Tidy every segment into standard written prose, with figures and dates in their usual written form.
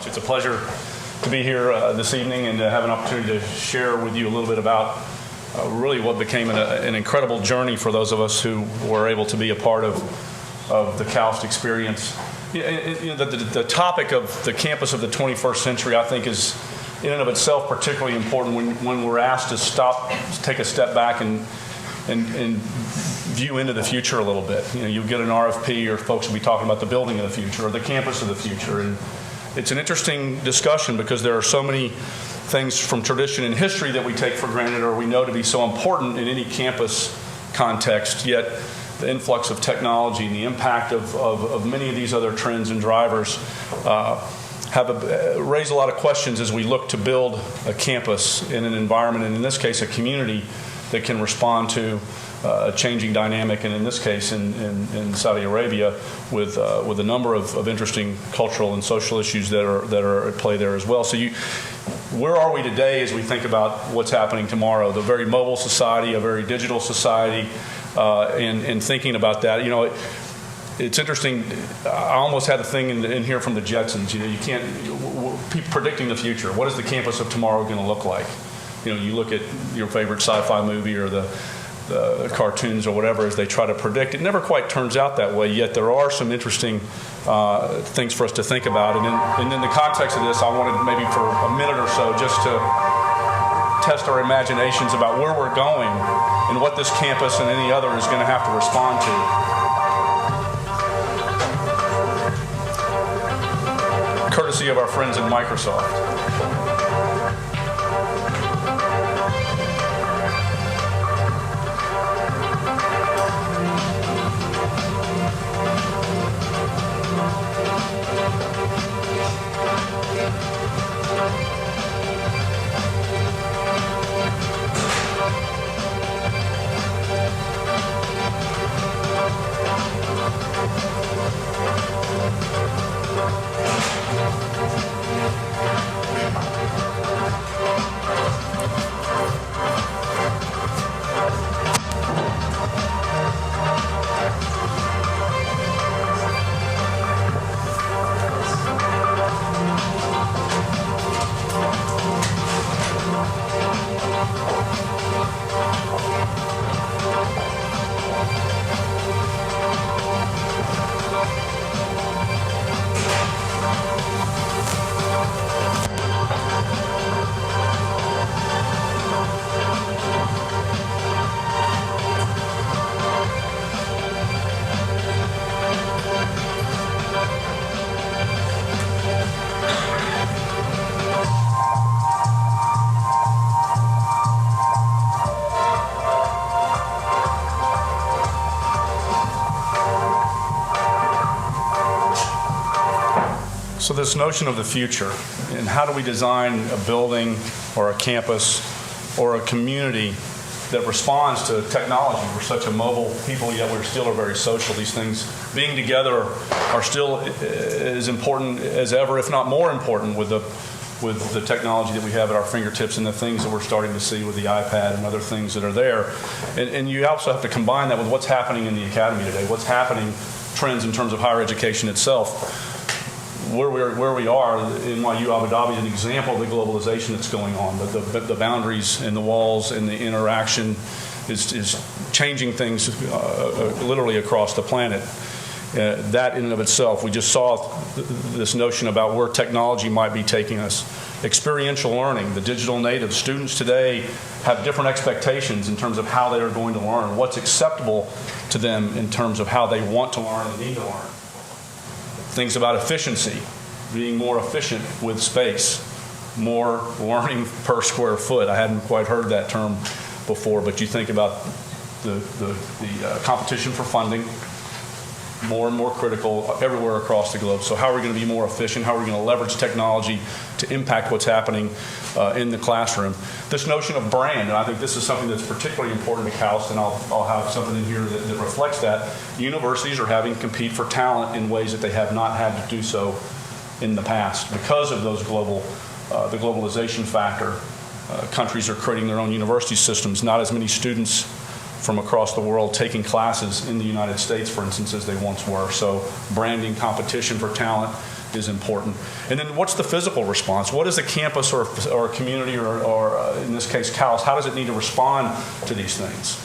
It's a pleasure to be here this evening and to have an opportunity to share with you a little bit about really what became an incredible journey for those of us who were able to be a part of the KAUST experience. The topic of the campus of the 21st century, I think, is in and of itself particularly important when we're asked to stop, take a step back and view into the future a little bit. You get an RFP, or folks will be talking about the building of the future or the campus of the future. And it's an interesting discussion because there are so many things from tradition and history that we take for granted or we know to be so important in any campus context, yet the influx of technology and the impact of many of these other trends and drivers have raised a lot of questions as we look to build a campus in an environment, and in this case a community, that can respond to a changing dynamic, and in this case in Saudi Arabia with a number of interesting cultural and social issues that are at play there as well. So where are we today as we think about what's happening tomorrow? The very mobile society, a very digital society, and thinking about that. It's interesting. I almost had a thing in here from the Jetsons. You can't people predicting the future. What is the campus of tomorrow going to look like? You look at your favorite sci-fi movie or the cartoons or whatever as they try to predict. It never quite turns out that way, yet there are some interesting things for us to think about. And in the context of this, I wanted maybe for a minute or so just to test our imaginations about where we're going and what this campus and any other is going to have to respond to. Courtesy of our friends at Microsoft. So this notion of the future, and how do we design a building or a campus or a community that responds to technology? We're such a mobile people, yet we still are very social. These things being together are still as important as ever, if not more important, with the technology that we have at our fingertips and the things that we're starting to see with the iPad and other things that are there. And you also have to combine that with what's happening in the academy today, what's happening, trends in terms of higher education itself. Where we are, NYU Abu Dhabi is an example of the globalization that's going on. The boundaries and the walls and the interaction is changing things literally across the planet. That in and of itself, we just saw this notion about where technology might be taking us. Experiential learning, the digital native students today have different expectations in terms of how they are going to learn, what's acceptable to them in terms of how they want to learn and need to learn. Things about efficiency, being more efficient with space, more learning per square foot. I hadn't quite heard that term before, but you think about the competition for funding, more and more critical everywhere across the globe. So how are we going to be more efficient? How are we going to leverage technology to impact what's happening in the classroom? This notion of brand, and I think this is something that's particularly important to KAUST, and I'll have something in here that reflects that. Universities are having to compete for talent in ways that they have not had to do so in the past because of those the globalization factor. Countries are creating their own university systems. Not as many students from across the world taking classes in the United States, for instance, as they once were. So branding, competition for talent, is important. And then what's the physical response? What is a campus or a community or in this case KAUST, how does it need to respond to these things?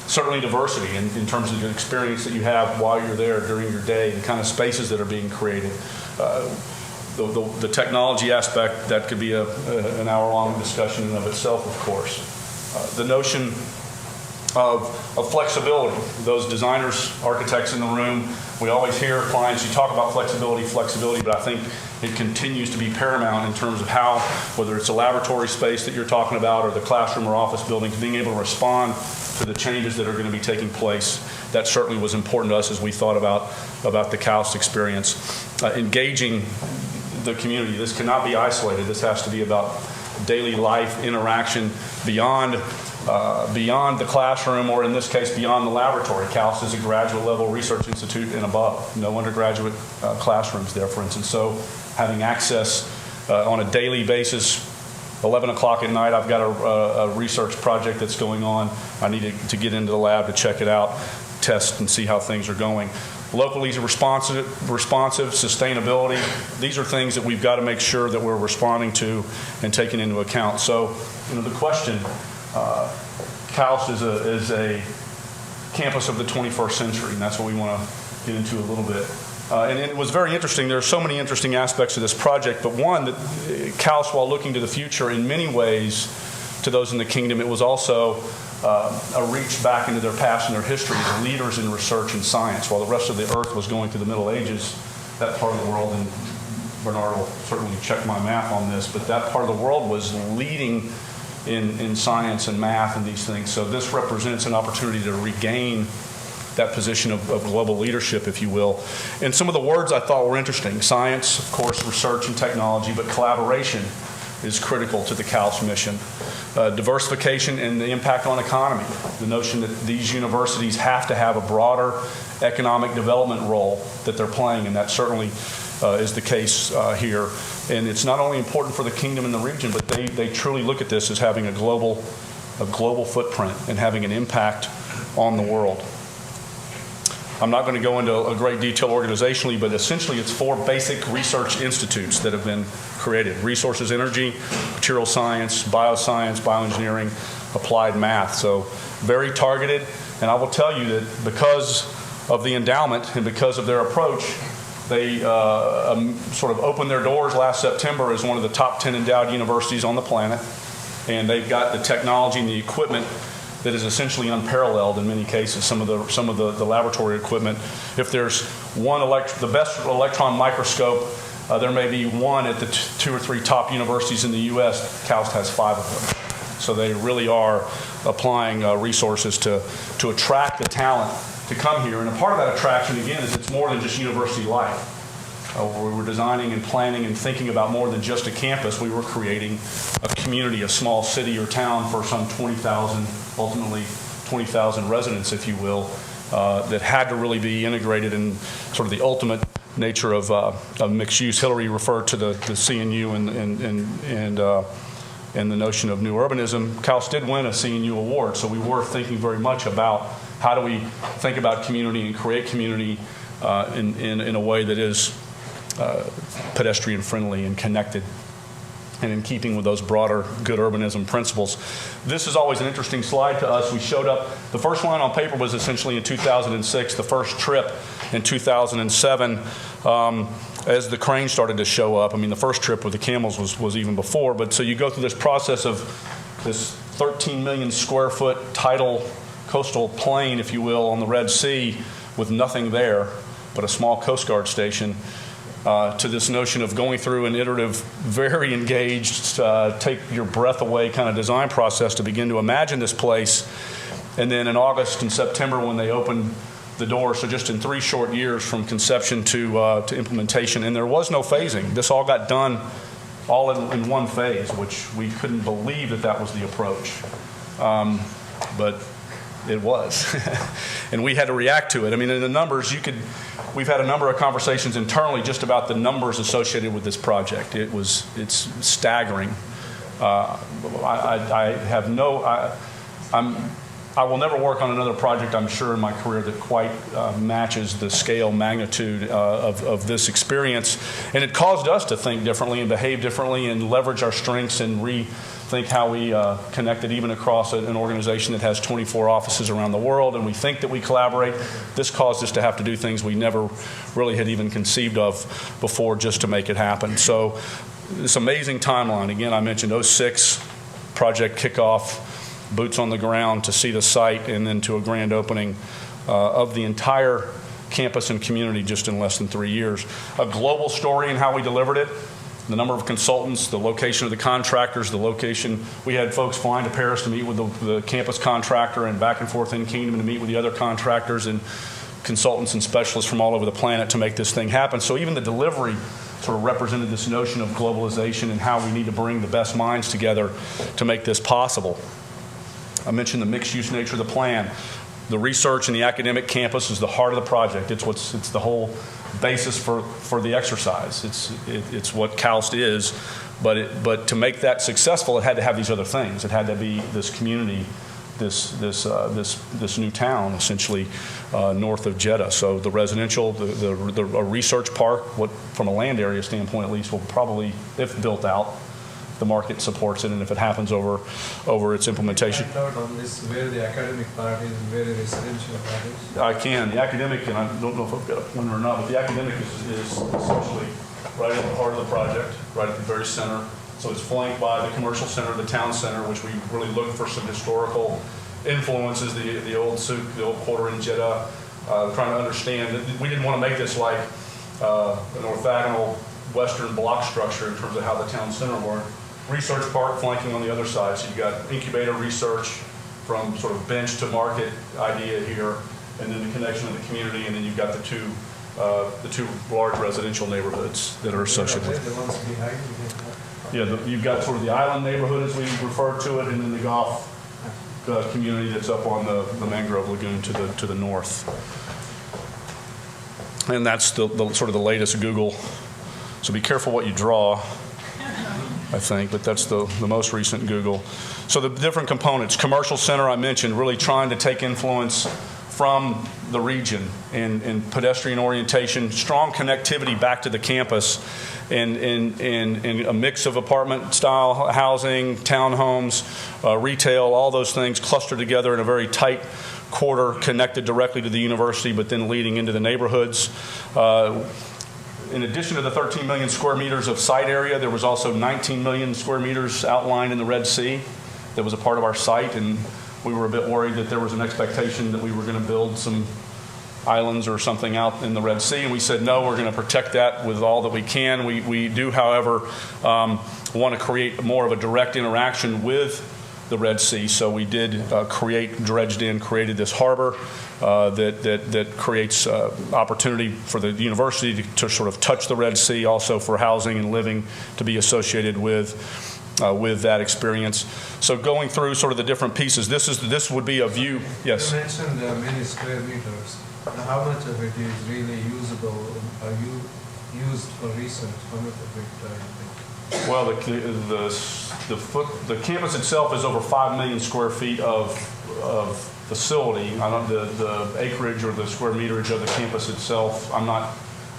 Certainly diversity in terms of the experience that you have while you're there during your day, the kind of spaces that are being created. The technology aspect, that could be an hour-long discussion in and of itself, of course. The notion of flexibility. Those designers, architects in the room, we always hear clients, you talk about flexibility, but I think it continues to be paramount in terms of how, whether it's a laboratory space that you're talking about or the classroom or office buildings, being able to respond to the changes that are going to be taking place. That certainly was important to us as we thought about the KAUST experience. Engaging the community. This cannot be isolated. This has to be about daily life interaction beyond the classroom, or in this case, beyond the laboratory. KAUST is a graduate level research institute and above. No undergraduate classrooms there, for instance. So having access on a daily basis, 11 o'clock at night, I've got a research project that's going on. I need to get into the lab to check it out, test and see how things are going. Locally responsive, sustainability. These are things that we've got to make sure that we're responding to and taking into account. So, the question, KAUST is a campus of the 21st century, and that's what we want to get into a little bit. And it was very interesting. There are so many interesting aspects of this project, but one, that KAUST, while looking to the future in many ways to those in the kingdom, it was also a reach back into their past and their history as leaders in research and science. While the rest of the earth was going through the Middle Ages, that part of the world, and Bernard will certainly check my math on this, but that part of the world was leading in science and math and these things. So this represents an opportunity to regain that position of global leadership, if you will. And some of the words I thought were interesting. Science, of course, research and technology, but collaboration is critical to the KAUST mission. Diversification and the impact on economy. The notion that these universities have to have a broader economic development role that they're playing, and that certainly is the case here. And it's not only important for the kingdom and the region, but they truly look at this as having a global footprint and having an impact on the world. I'm not going to go into a great detail organizationally, but essentially it's 4 basic research institutes that have been created: resources, energy, material science, bioscience, bioengineering, applied math. So very targeted. And I will tell you that because of the endowment and because of their approach, they sort of opened their doors last September as one of the top 10 endowed universities on the planet. And they've got the technology and the equipment that is essentially unparalleled in many cases. Some of the laboratory equipment. If there's one the best electron microscope, there may be one at the 2 or 3 top universities in the U.S. KAUST has 5 of them. So they really are applying resources to attract the talent to come here. And a part of that attraction, again, is it's more than just university life. We were designing and planning and thinking about more than just a campus. We were creating a community, a small city or town for some 20,000, ultimately 20,000 residents, if you will, that had to really be integrated in sort of the ultimate nature of mixed use. Hilary referred to the CNU and the notion of new urbanism. KAUST did win a CNU award, so we were thinking very much about how do we think about community and create community in a way that is pedestrian friendly and connected and in keeping with those broader good urbanism principles. This is always an interesting slide to us. We showed up, the first line on paper was essentially in 2006, the first trip in 2007 as the crane started to show up. I mean, the first trip with the camels was even before, but so you go through this process of this 13 million square foot tidal coastal plain, if you will, on the Red Sea with nothing there but a small Coast Guard station, to this notion of going through an iterative, very engaged, take your breath away kind of design process to begin to imagine this place. And then in August and September when they opened the door, so just in 3 short years from conception to implementation, and there was no phasing. This all got done all in one phase, which we couldn't believe that was the approach. But it was. And we had to react to it. I mean, in the numbers, we've had a number of conversations internally just about the numbers associated with this project. It's staggering. I'm I will never work on another project, I'm sure, in my career that quite matches the scale, magnitude of this experience. And it caused us to think differently and behave differently and leverage our strengths and rethink how we connected even across an organization that has 24 offices around the world. And we think that we collaborate. This caused us to have to do things we never really had even conceived of before just to make it happen. So this amazing timeline. Again, I mentioned 06, project kickoff, boots on the ground to see the site, and then to a grand opening of the entire campus and community just in less than 3 years. A global story in how we delivered it, the number of consultants, the location of the contractors, the location. We had folks flying to Paris to meet with the campus contractor and back and forth in Kingdom to meet with the other contractors and consultants and specialists from all over the planet to make this thing happen. So even the delivery sort of represented this notion of globalization and how we need to bring the best minds together to make this possible. I mentioned the mixed-use nature of the plan. The research and the academic campus is the heart of the project. It's the whole basis for the exercise. It's what KAUST is, but to make that successful, it had to have these other things. It had to be this community, this new town, essentially north of Jeddah. So the residential, the research park, what from a land area standpoint at least, will probably, if built out, the market supports it, and if it happens over its implementation. Can you point out on this where the academic part is and where the residential part is? I can. The academic, and I don't know if I've got one or not, but the academic is essentially right at the heart of the project, right at the very center. So it's flanked by the commercial center, the town center, which we really look for some historical influences, the old souk, the old quarter in Jeddah, trying to understand that we didn't want to make this like an orthogonal Western block structure in terms of how the town center worked. Research park flanking on the other side. So you've got incubator research from sort of bench to market idea here, and then the connection of the community, and then you've got the two large residential neighborhoods that are associated with it. The ones behind you. Yeah, you've got sort of the island neighborhood as we refer to it, and then the golf community that's up on the mangrove lagoon to the north. And that's the sort of the latest Google. So be careful what you draw, I think, but that's the most recent Google. So the different components. Commercial center, I mentioned, really trying to take influence from the region in pedestrian orientation, strong connectivity back to the campus, and a mix of apartment-style housing, townhomes, retail, all those things clustered together in a very tight quarter, connected directly to the university, but then leading into the neighborhoods. In addition to the 13 million square meters of site area, there was also 19 million square meters outlined in the Red Sea that was a part of our site, and we were a bit worried that there was an expectation that we were going to build some islands or something out in the Red Sea, and we said, no, we're going to protect that with all that we can. We do, however, want to create more of a direct interaction with the Red Sea, so we did created this harbor that creates opportunity for the university to sort of touch the Red Sea, also for housing and living to be associated with that experience. So going through sort of the different pieces, this would be a view. Yes. You mentioned many square meters. How much of it is really usable? Are you used for research? How much of it do you think? Well, the campus itself is over 5 million square feet of facility. I don't the acreage or the square meterage of the campus itself. I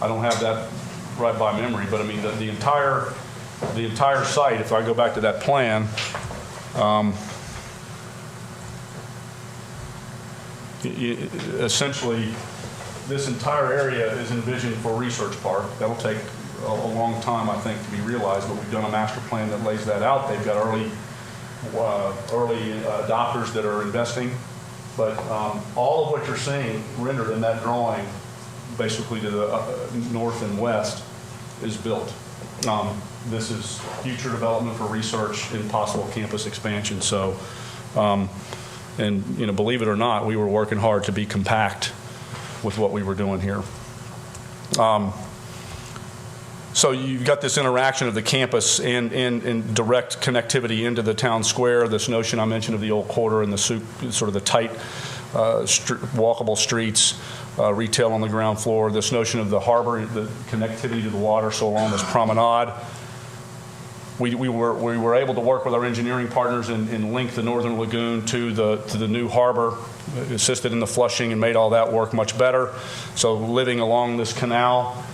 don't have that right by memory, but I mean the entire site. If I go back to that plan, essentially this entire area is envisioned for research park. That'll take a long time, I think, to be realized, but we've done a master plan that lays that out. They've got early adopters that are investing, but all of what you're seeing rendered in that drawing, basically to the north and west, is built. This is future development for research and possible campus expansion. So, and believe it or not, we were working hard to be compact with what we were doing here. So you've got this interaction of the campus and direct connectivity into the town square, this notion I mentioned of the old quarter and the sort of the tight walkable streets, retail on the ground floor, this notion of the harbor, the connectivity to the water, so along this promenade. we were able to work with our engineering partners and link the Northern Lagoon to the new harbor, assisted in the flushing and made all that work much better. So living along this canal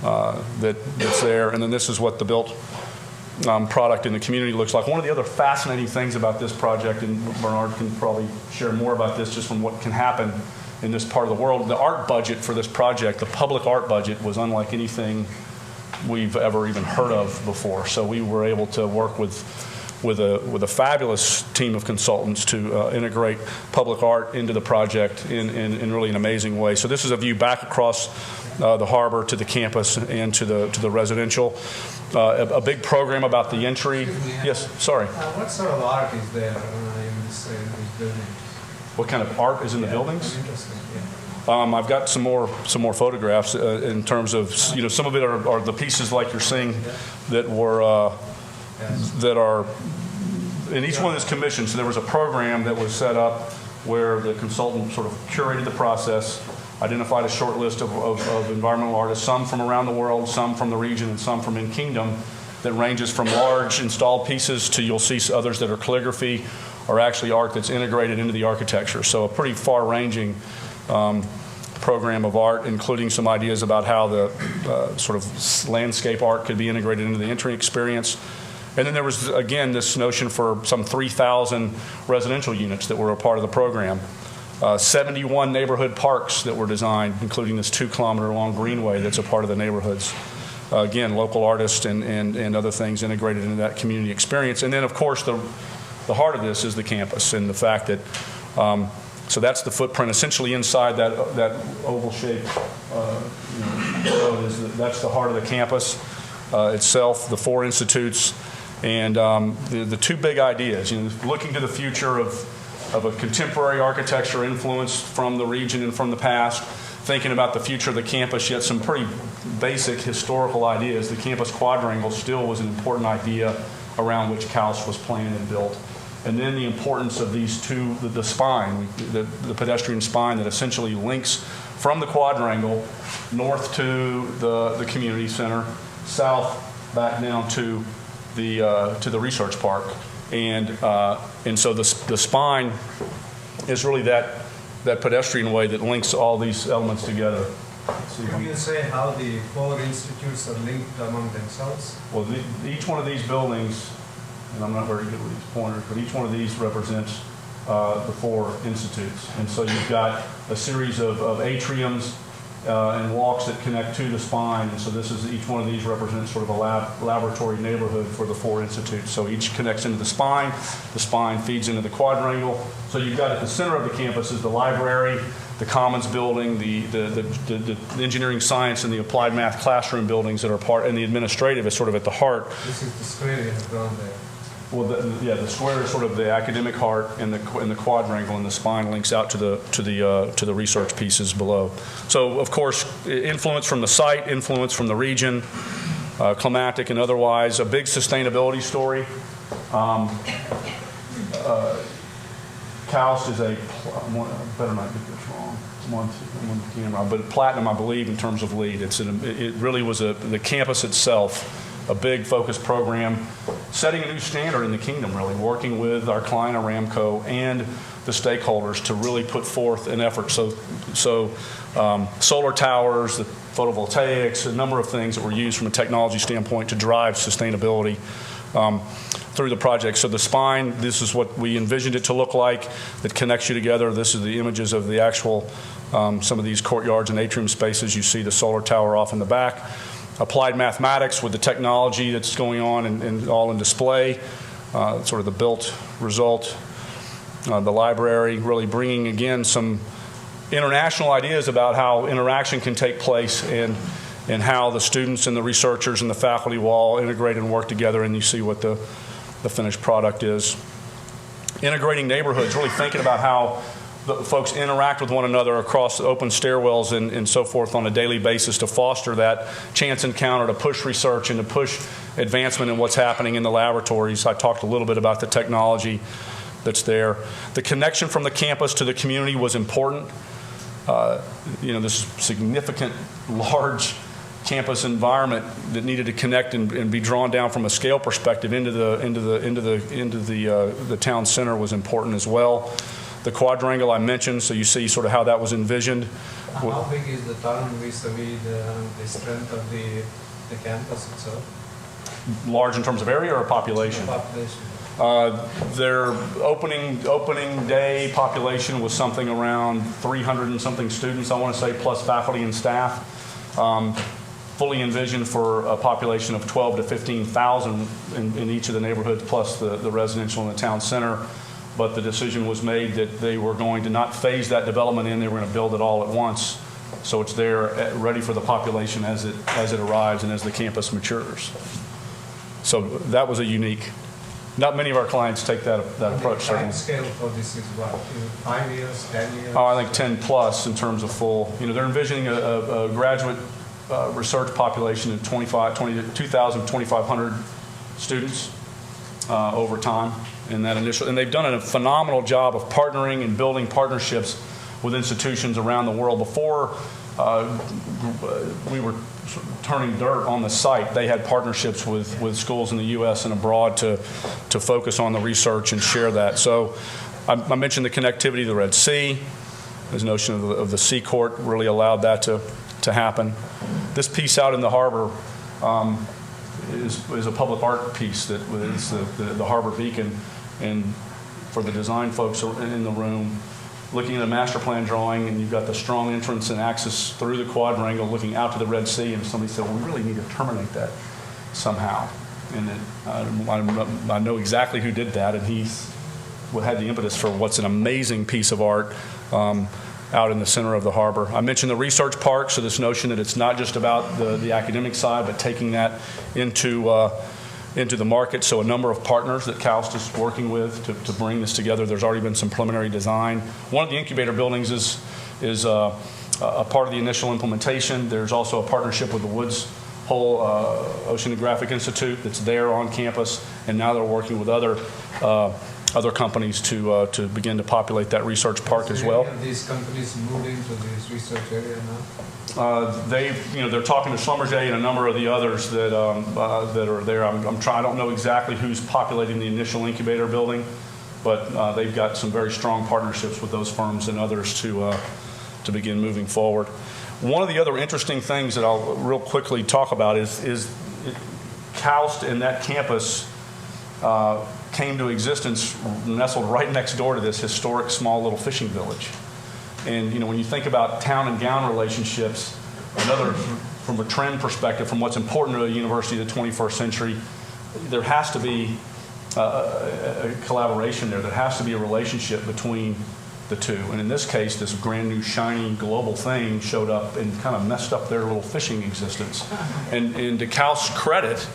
that's there, and then this is what the built product in the community looks like. One of the other fascinating things about this project, and Bernard can probably share more about this just from what can happen in this part of the world, the art budget for this project, the public art budget, was unlike anything we've ever even heard of before. So we were able to work with a fabulous team of consultants to integrate public art into the project in really an amazing way. So this is a view back across the harbor to the campus and to the residential. A big program about the entry. Yes, sorry. What sort of art is there in these buildings? What kind of art is in the buildings? Interesting. Yeah. I've got some more photographs in terms of, some of it are the pieces like you're seeing that were that are in each one of these commissions. So there was a program that was set up where the consultant sort of curated the process, identified a short list of environmental artists, some from around the world, some from the region, and some from in-kingdom, that ranges from large installed pieces to, you'll see others that are calligraphy or actually art that's integrated into the architecture. So a pretty far-ranging program of art, including some ideas about how the sort of landscape art could be integrated into the entry experience. And then there was, again, this notion for some 3,000 residential units that were a part of the program. 71 neighborhood parks that were designed, including this 2-kilometer-long greenway that's a part of the neighborhoods. Again, local artists and other things integrated into that community experience. And then, of course, the heart of this is the campus and the fact that, so that's the footprint essentially inside that oval-shaped road. That's the heart of the campus itself, the 4 institutes, and the 2 big ideas. Looking to the future of a contemporary architecture influence from the region and from the past, thinking about the future of the campus, yet some pretty basic historical ideas. The campus quadrangle still was an important idea around which KAUST was planned and built. And then the importance of these 2, the spine, the pedestrian spine that essentially links from the quadrangle north to the community center, south back down to the research park. And so the spine is really that pedestrian way that links all these elements together. Can you say how the 4 institutes are linked among themselves? Well, each one of these buildings, and I'm not very good with these pointers, but each one of these represents the 4 institutes. And so you've got a series of atriums and walks that connect to the spine. And so each one of these represents sort of a laboratory neighborhood for the 4 institutes. So each connects into the spine feeds into the quadrangle. So you've got at the center of the campus is the library, the Commons building, the engineering science and the applied math classroom buildings that are part, and the administrative is sort of at the heart. This is the square you have drawn there. Well, the square is sort of the academic heart, and the quadrangle, and the spine links out to the research pieces below. So, of course, influence from the site, influence from the region, climatic and otherwise. A big sustainability story. KAUST is better not get this wrong. On the camera, but platinum, I believe, in terms of LEED. It really was the campus itself. A big focused program, setting a new standard in the kingdom, really, working with our client Aramco and the stakeholders to really put forth an effort. So solar towers, the photovoltaics, a number of things that were used from a technology standpoint to drive sustainability through the project. So the spine, this is what we envisioned it to look like, that connects you together. This is the images of the actual, some of these courtyards and atrium spaces. You see the solar tower off in the back. Applied mathematics with the technology that's going on and all in display, sort of the built result. The library really bringing, again, some international ideas about how interaction can take place and how the students and the researchers and the faculty will all integrate and work together, and you see what the finished product is. Integrating neighborhoods, really thinking about how the folks interact with one another across open stairwells and so forth on a daily basis to foster that chance encounter, to push research and to push advancement in what's happening in the laboratories. I talked a little bit about the technology that's there. The connection from the campus to the community was important. This significant, large campus environment that needed to connect and be drawn down from a scale perspective into the town center was important as well. The quadrangle I mentioned, so you see sort of how that was envisioned. How big is the town vis-a-vis the strength of the campus itself? Large in terms of area or population? Population. Their opening day population was something around 300 and something students, I want to say, plus faculty and staff. Fully envisioned for a population of 12 to 15,000 in each of the neighborhoods, plus the residential in the town center. But the decision was made that they were going to not phase that development in; they were going to build it all at once, so it's there, ready for the population as it arrives and as the campus matures. So that was a unique. Not many of our clients take that approach. The time scale for this is what? 5 years, 10 years? Oh, I think 10 plus in terms of full. They're envisioning a graduate research population of 2,000, 2,500 students over time in that initial. And they've done a phenomenal job of partnering and building partnerships with institutions around the world. Before we were turning dirt on the site, they had partnerships with schools in the U.S. and abroad to focus on the research and share that. So I mentioned the connectivity to the Red Sea. This notion of the sea court really allowed that to happen. This piece out in the harbor is a public art piece that is the harbor beacon. And for the design folks in the room, looking at a master plan drawing, and you've got the strong entrance and access through the quadrangle looking out to the Red Sea, and somebody said, well, we really need to terminate that somehow. And I know exactly who did that, and he had the impetus for what's an amazing piece of art out in the center of the harbor. I mentioned the research park, so this notion that it's not just about the academic side, but taking that into the market. So a number of partners that KAUST is working with to bring this together. There's already been some preliminary design. One of the incubator buildings is a part of the initial implementation. There's also a partnership with the Woods Hole Oceanographic Institute that's there on campus, and now they're working with other companies to begin to populate that research park as well. Have these companies moved into this research area now? They're talking to Schlumberger and a number of the others that are there. I don't know exactly who's populating the initial incubator building, but they've got some very strong partnerships with those firms and others to begin moving forward. One of the other interesting things that I'll real quickly talk about is KAUST and that campus came to existence nestled right next door to this historic small little fishing village. And when you think about town and gown relationships, from a trend perspective, from what's important to a university of the 21st century, there has to be a collaboration there. There has to be a relationship between the two. And in this case, this brand new, shiny, global thing showed up and kind of messed up their little fishing existence. And to KAUST's credit,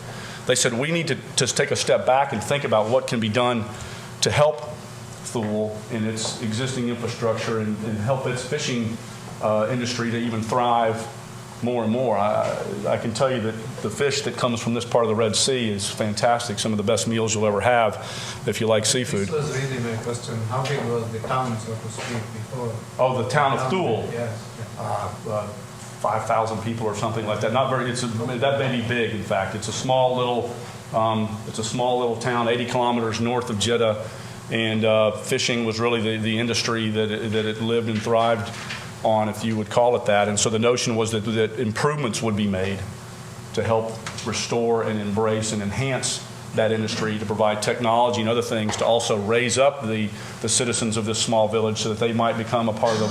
they said, we need to just take a step back and think about what can be done to help Thuwal in its existing infrastructure and help its fishing industry to even thrive more and more. I can tell you that the fish that comes from this part of the Red Sea is fantastic. Some of the best meals you'll ever have if you like seafood. This was really my question. How big was the town, so to speak, before? Oh, the town of Thuwal? Yes. 5,000 people or something like that. Not very. That may be big. In fact, it's a small little town, 80 kilometers north of Jeddah, and fishing was really the industry that it lived and thrived on, if you would call it that. And so the notion was that improvements would be made to help restore and embrace and enhance that industry, to provide technology and other things to also raise up the citizens of this small village so that they might become a part of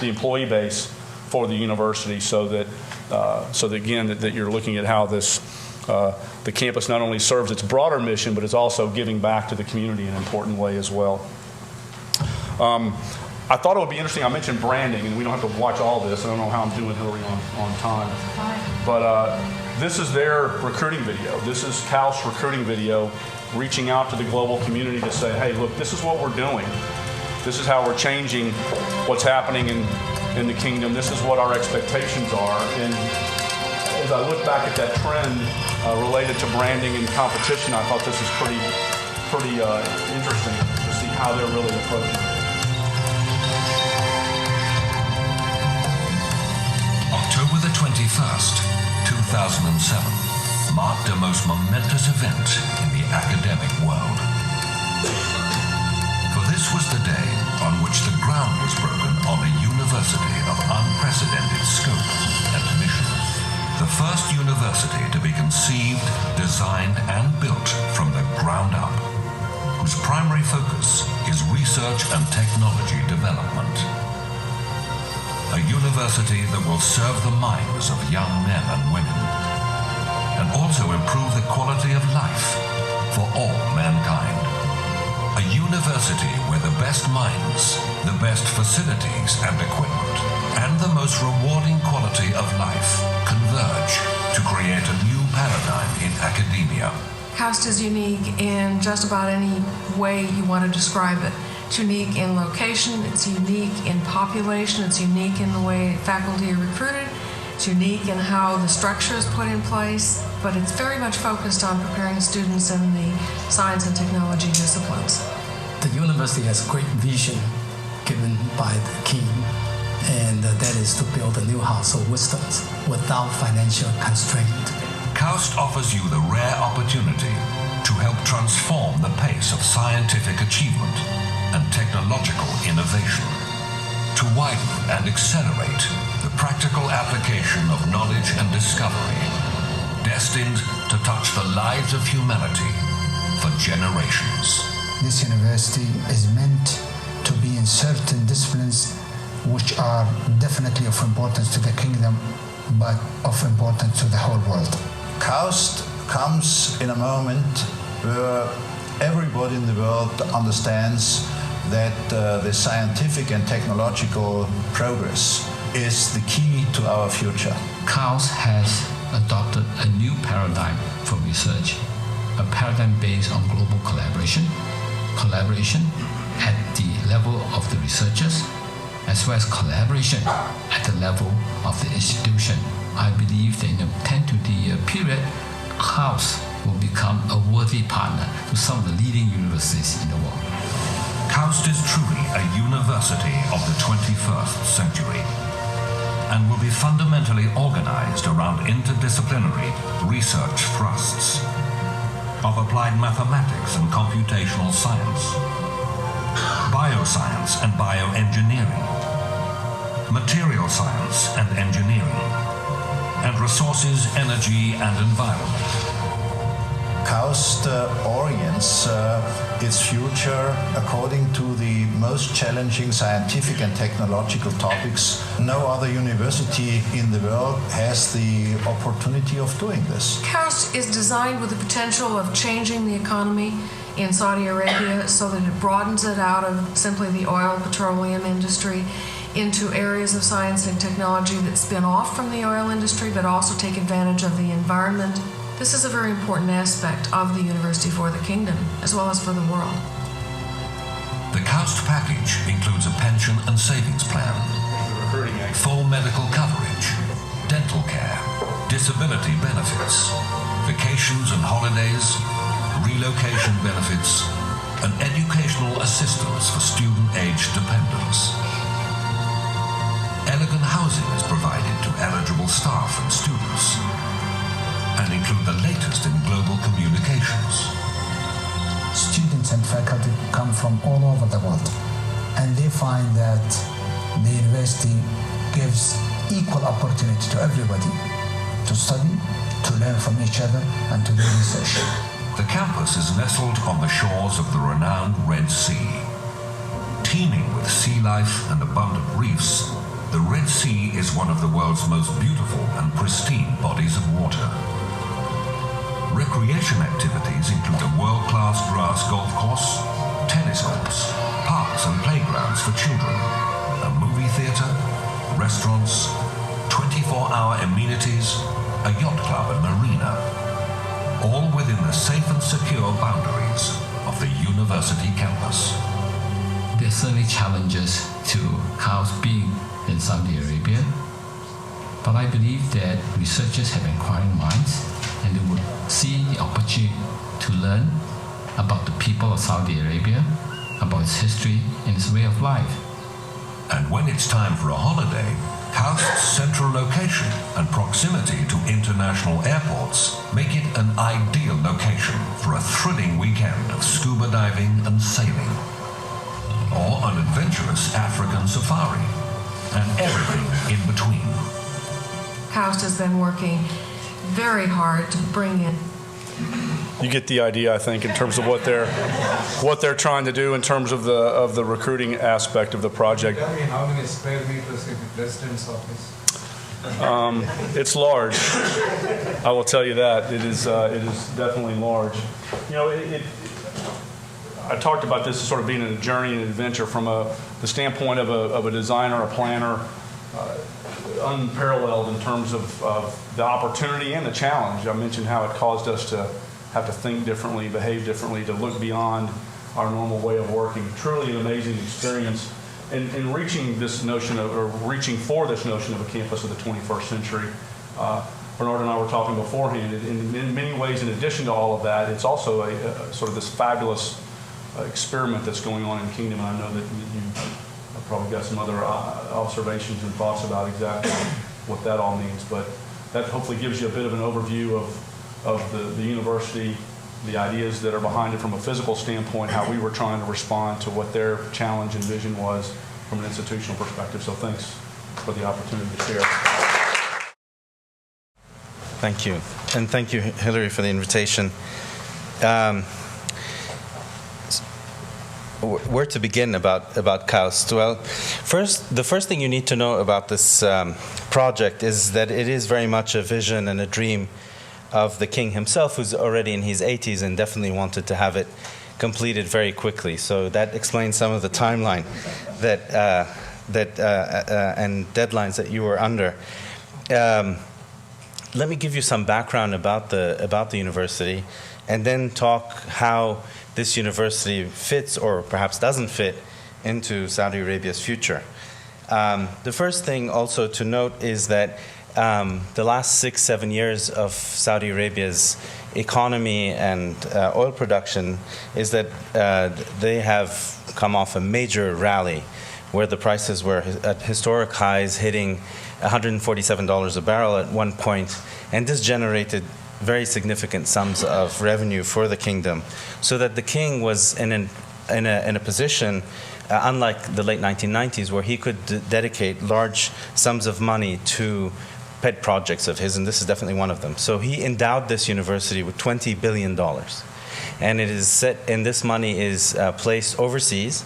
the employee base for the university, so that again that you're looking at how this the campus not only serves its broader mission, but is also giving back to the community in an important way as well. I thought it would be interesting. I mentioned branding, and we don't have to watch all this. I don't know how I'm doing, Hilary, on time. But this is their recruiting video. This is KAUST's recruiting video, reaching out to the global community to say, hey, look, this is what we're doing. This is how we're changing what's happening in the kingdom. This is what our expectations are. And as I look back at that trend related to branding and competition, I thought this was pretty interesting to see how they're really approaching it. October the 21st, 2007 marked a most momentous event in the academic world. For this was the day on which the ground was broken on a university of unprecedented scope and mission. The first university to be conceived, designed, and built from the ground up, whose primary focus is research and technology development. A university that will serve the minds of young men and women, and also improve the quality of life for all mankind. A university where the best minds, the best facilities and equipment, and the most rewarding quality of life converge to create a new paradigm in academia. KAUST is unique in just about any way you want to describe it. It's unique in location, it's unique in population, it's unique in the way faculty are recruited, it's unique in how the structure is put in place, but it's very much focused on preparing students in the science and technology disciplines. The university has a great vision given by the king, and that is to build a new house of wisdom without financial constraint. KAUST offers you the rare opportunity to help transform the pace of scientific achievement and technological innovation, to widen and accelerate the practical application of knowledge and discovery, destined to touch the lives of humanity for generations. This university is meant to be in certain disciplines which are definitely of importance to the kingdom, but of importance to the whole world. KAUST comes in a moment where everybody in the world understands that the scientific and technological progress is the key to our future. KAUST has adopted a new paradigm for research, a paradigm based on global collaboration at the level of the researchers, as well as collaboration at the level of the institution. I believe that in a 10 to 20-year period, KAUST will become a worthy partner to some of the leading universities in the world. KAUST is truly a university of the 21st century and will be fundamentally organized around interdisciplinary research thrusts of applied mathematics and computational science, bioscience and bioengineering, material science and engineering, and resources, energy, and environment. KAUST orients its future according to the most challenging scientific and technological topics. No other university in the world has the opportunity of doing this. KAUST is designed with the potential of changing the economy in Saudi Arabia so that it broadens it out of simply the oil petroleum industry into areas of science and technology that spin off from the oil industry but also take advantage of the environment. This is a very important aspect of the university for the kingdom as well as for the world. The KAUST package includes a pension and savings plan, full medical coverage, dental care, disability benefits, vacations and holidays, relocation benefits, and educational assistance for student-age dependents. Elegant housing is provided to eligible staff and students, and include the latest in global communications. Students and faculty come from all over the world, and they find that the university gives equal opportunity to everybody to study, to learn from each other, and to do research. The campus is nestled on the shores of the renowned Red Sea. Teeming with sea life and abundant reefs, the Red Sea is one of the world's most beautiful and pristine bodies of water. Recreation activities include a world-class grass golf course, tennis courts, parks and playgrounds for children, a movie theater, restaurants, 24-hour amenities, a yacht club and marina, all within the safe and secure boundaries of the university campus. There are certainly challenges to KAUST being in Saudi Arabia, but I believe that researchers have inquiring minds and they would see the opportunity to learn about the people of Saudi Arabia, about its history and its way of life. And when it's time for a holiday, KAUST's central location and proximity to international airports make it an ideal location for a thrilling weekend of scuba diving and sailing, or an adventurous African safari, and everything in between. KAUST has been working very hard to bring in. You get the idea, I think, in terms of what they're trying to do in terms of the recruiting aspect of the project. Tell me how many square meters is the president's office? It's large. I will tell you that it is definitely large. You know, I talked about this as sort of being a journey and an adventure from the standpoint of a designer, a planner, unparalleled in terms of the opportunity and the challenge. I mentioned how it caused us to have to think differently, behave differently, to look beyond our normal way of working. Truly an amazing experience in reaching this notion of, or reaching for this notion of a campus of the 21st century. Bernard and I were talking beforehand. In many ways, in addition to all of that, it's also a sort of this fabulous experiment that's going on in the kingdom. And I know that you probably got some other observations and thoughts about exactly what that all means. But that hopefully gives you a bit of an overview of the university, the ideas that are behind it from a physical standpoint, how we were trying to respond to what their challenge and vision was from an institutional perspective. So thanks for the opportunity to share. Thank you. And thank you, Hilary, for the invitation. Where to begin about KAUST? Well, the first thing you need to know about this project is that it is very much a vision and a dream of the king himself, who's already in his 80s and definitely wanted to have it completed very quickly. So that explains some of the timeline and deadlines that you were under. Let me give you some background about the university, and then talk how this university fits, or perhaps doesn't fit, into Saudi Arabia's future. The first thing also to note is that the last 6-7 years of Saudi Arabia's economy and oil production is that they have come off a major rally where the prices were at historic highs, hitting $147 a barrel at one point, and this generated very significant sums of revenue for the kingdom, so that the king was in a position, unlike the late 1990s, where he could dedicate large sums of money to pet projects of his, and this is definitely one of them. So he endowed this university with $20 billion, and it is set, and this money is placed overseas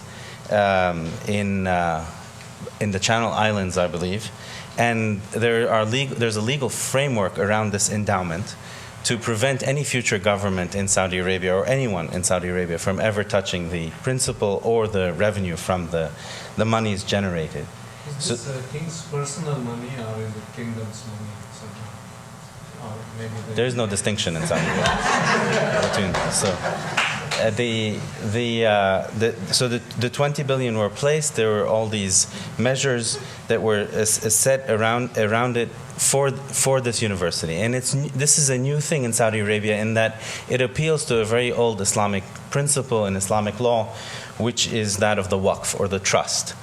in the Channel Islands, I believe, and there's a legal framework around this endowment to prevent any future government in Saudi Arabia, or anyone in Saudi Arabia, from ever touching the principal or the revenue from the monies generated. Is this king's personal money, or is it kingdom's money somehow? Or maybe there's no distinction in Saudi Arabia between so. The 20 billion were placed. There were all these measures that were set around it for this university, and this is a new thing in Saudi Arabia in that it appeals to a very old Islamic principle in Islamic law, which is that of the waqf, or the trust,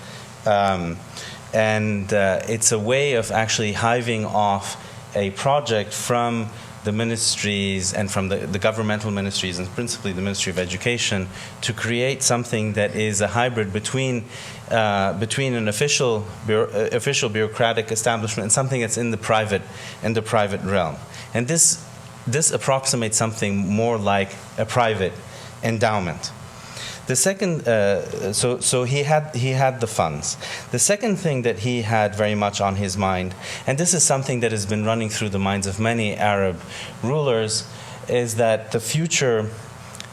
and it's a way of actually hiving off a project from the ministries and from the governmental ministries, and principally the Ministry of Education, to create something that is a hybrid between an official bureaucratic establishment and something that's in the private realm. And this approximates something more like a private endowment. The second, so he had the funds. The second thing that he had very much on his mind, and this is something that has been running through the minds of many Arab rulers, is that the future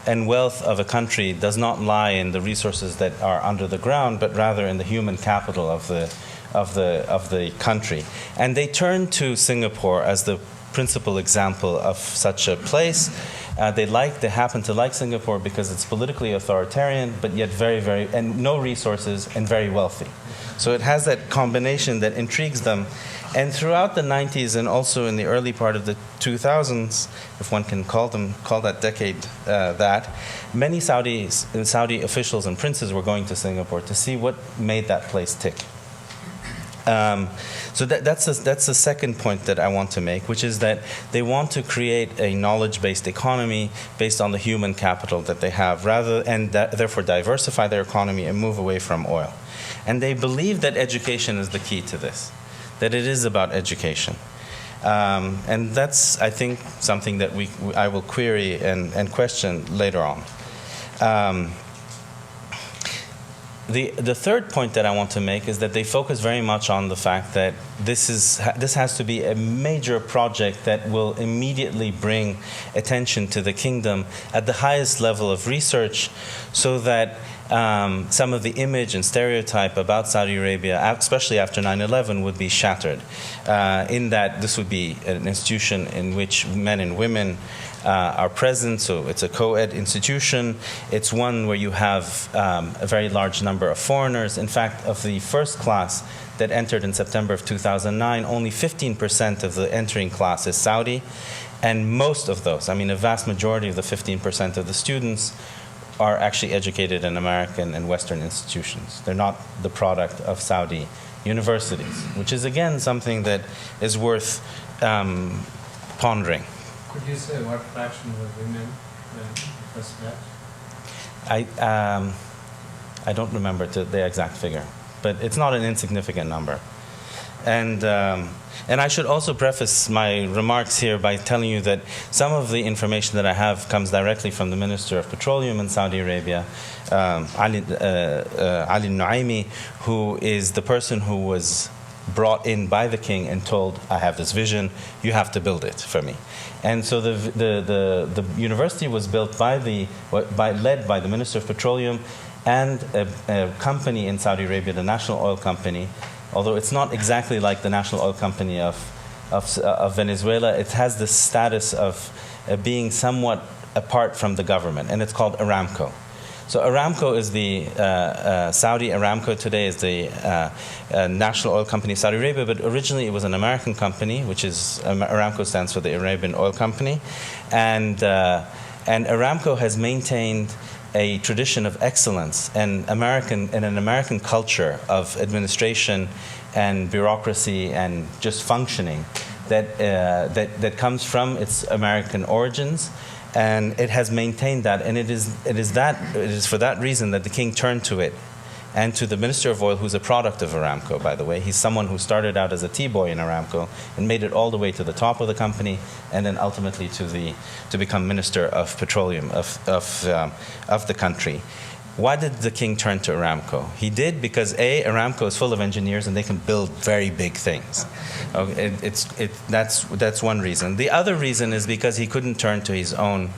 and wealth of a country does not lie in the resources that are under the ground, but rather in the human capital of the country. And they turned to Singapore as the principal example of such a place. They happen to like Singapore because it's politically authoritarian, but yet very, and no resources, and very wealthy. So it has that combination that intrigues them. And throughout the 90s, and also in the early part of the 2000s, if one can call that decade that, many Saudi officials and princes were going to Singapore to see what made that place tick. So that's the second point that I want to make, which is that they want to create a knowledge-based economy based on the human capital that they have, and therefore diversify their economy and move away from oil. And they believe that education is the key to this, that it is about education. And that's, I think, something that I will query and question later on. The third point that I want to make is that they focus very much on the fact that this has to be a major project that will immediately bring attention to the kingdom at the highest level of research, so that some of the image and stereotype about Saudi Arabia, especially after 9/11, would be shattered. In that this would be an institution in which men and women are present, so it's a co-ed institution. It's one where you have a very large number of foreigners. In fact, of the first class that entered in September of 2009, only 15% of the entering class is Saudi, and most of those, I mean a vast majority of the 15% of the students, are actually educated in American and Western institutions. They're not the product of Saudi universities, which is again something that is worth pondering. Could you say what fraction were women when the first batch? I don't remember the exact figure, but it's not an insignificant number. And I should also preface my remarks here by telling you that some of the information that I have comes directly from the Minister of Petroleum in Saudi Arabia, Ali Nuaimi, who is the person who was brought in by the king and told, I have this vision, you have to build it for me. And so the university was built led by the Minister of Petroleum and a company in Saudi Arabia, the National Oil Company. Although it's not exactly like the National Oil Company of Venezuela, it has the status of being somewhat apart from the government, and it's called Aramco. So Aramco is the Saudi Aramco today is the National Oil Company of Saudi Arabia, but originally it was an American company, which is Aramco stands for the Arabian Oil Company, and Aramco has maintained a tradition of excellence and an American culture of administration and bureaucracy and just functioning that comes from its American origins. And it has maintained that, and it is for that reason that the king turned to it, and to the Minister of Oil, who's a product of Aramco, by the way. He's someone who started out as a T-boy in Aramco and made it all the way to the top of the company, and then ultimately to become Minister of Petroleum of the country. Why did the king turn to Aramco? He did because Aramco is full of engineers and they can build very big things. Okay, that's one reason. The other reason is because he couldn't turn to his own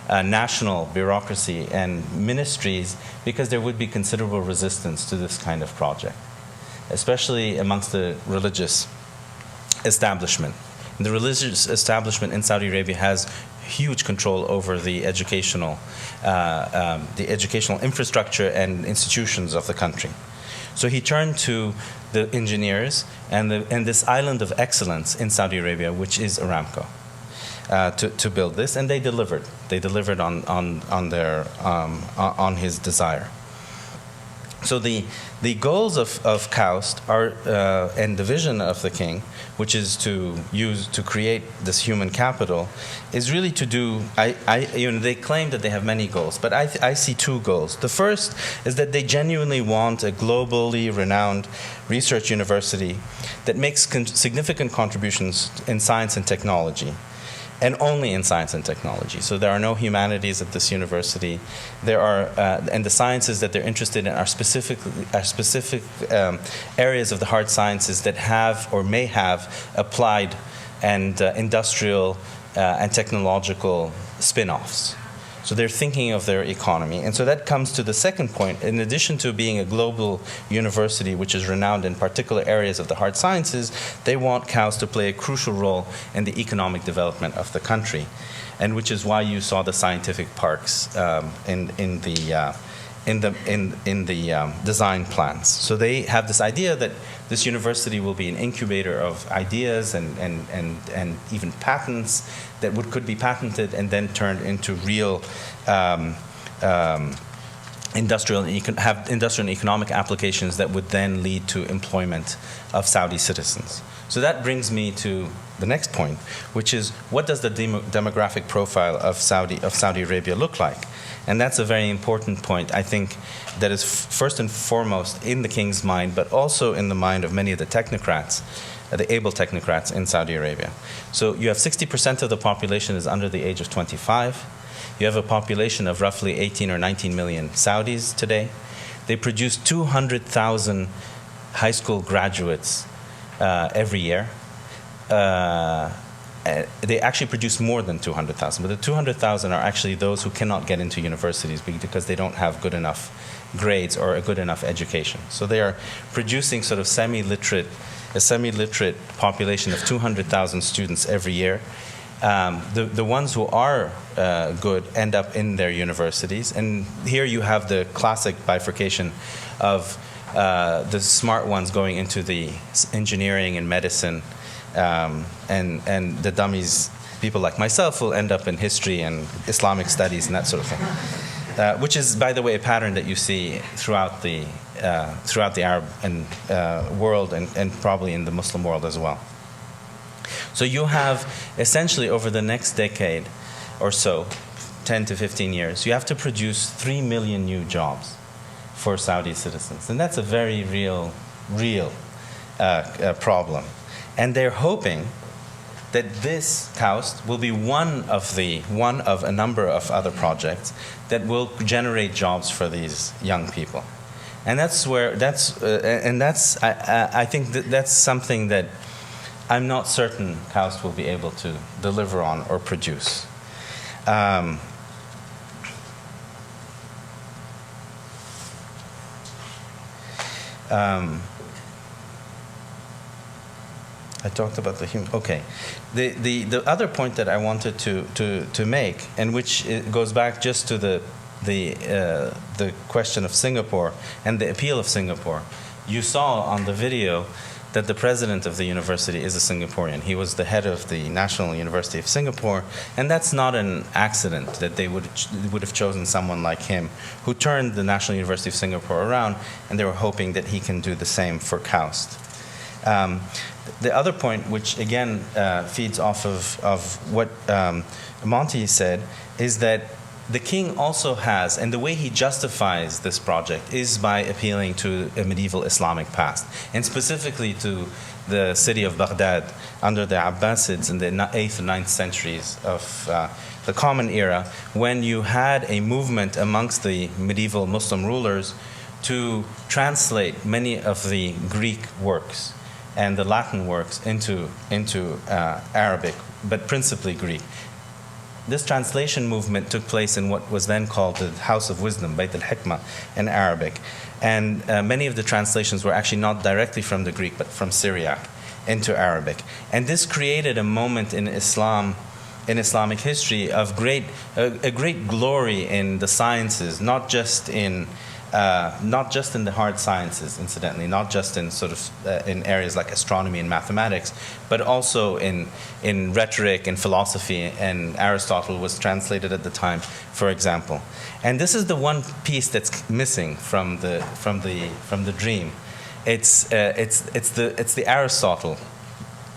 national bureaucracy and ministries, because there would be considerable resistance to this kind of project, especially amongst the religious establishment. The religious establishment in Saudi Arabia has huge control over the educational infrastructure and institutions of the country. So he turned to the engineers and this island of excellence in Saudi Arabia, which is Aramco, to build this, and they delivered. They delivered on his desire. So the goals of KAUST are and the vision of the king, which is to create this human capital, is really to do. They claim that they have many goals, but I see two goals. The first is that they genuinely want a globally renowned research university that makes significant contributions in science and technology, and only in science and technology. So there are no humanities at this university. There are, and the sciences that they're interested in are specific areas of the hard sciences that have or may have applied and industrial and technological spin-offs. So they're thinking of their economy. And so that comes to the second point. In addition to being a global university which is renowned in particular areas of the hard sciences, they want KAUST to play a crucial role in the economic development of the country, and which is why you saw the scientific parks in the design plans. So they have this idea that this university will be an incubator of ideas and even patents that could be patented and then turned into real have industrial and economic applications that would then lead to employment of Saudi citizens. So that brings me to the next point, which is, what does the demographic profile of Saudi Arabia look like? And that's a very important point, I think, that is first and foremost in the king's mind, but also in the mind of many of the technocrats, the able technocrats in Saudi Arabia. So you have 60% of the population is under the age of 25. You have a population of roughly 18 or 19 million Saudis today. They produce 200,000 high school graduates every year. They actually produce more than 200,000, but the 200,000 are actually those who cannot get into universities because they don't have good enough grades or a good enough education. So they are producing sort of a semi-literate population of 200,000 students every year. The ones who are good end up in their universities, and here you have the classic bifurcation of the smart ones going into the engineering and medicine, and the dummies, people like myself, will end up in history and Islamic studies and that sort of thing, which is, by the way, a pattern that you see throughout the Arab and world and probably in the Muslim world as well. So you have essentially over the next decade or so, 10 to 15 years, you have to produce 3 million new jobs for Saudi citizens, and that's a very real problem. And they're hoping that this KAUST will be one of a number of other projects that will generate jobs for these young people. And I think that's something that I'm not certain KAUST will be able to deliver on or produce. I talked about the human. Okay, the other point that I wanted to make, and which goes back just to the question of Singapore and the appeal of Singapore. You saw on the video that the president of the university is a Singaporean. He was the head of the National University of Singapore, and that's not an accident that they would have chosen someone like him, who turned the National University of Singapore around, and they were hoping that he can do the same for KAUST. The other point, which again feeds off of what Monte said, is that the king also has, and the way he justifies this project is by appealing to a medieval Islamic past, and specifically to the city of Baghdad under the Abbasids in the 8th and 9th centuries of the Common Era, when you had a movement amongst the medieval Muslim rulers to translate many of the Greek works and the Latin works into Arabic, but principally Greek. This translation movement took place in what was then called the House of Wisdom, Bayt al-Hikmah, in Arabic. And many of the translations were actually not directly from the Greek, but from Syriac into Arabic. And this created a moment in Islam, in Islamic history, of a great glory in the sciences, not just in the hard sciences, incidentally, not just in in areas like astronomy and mathematics, but also in rhetoric and philosophy. And Aristotle was translated at the time, for example. And this is the one piece that's missing from the dream. It's the Aristotle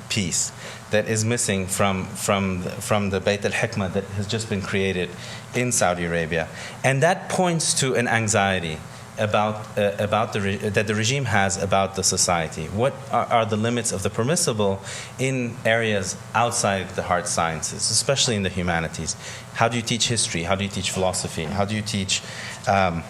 piece that is missing from the Bayt al-Hikmah that has just been created in Saudi Arabia, and that points to an anxiety that the regime has about the society. What are the limits of the permissible in areas outside the hard sciences, especially in the humanities? How do you teach history? How do you teach philosophy? How do you teach the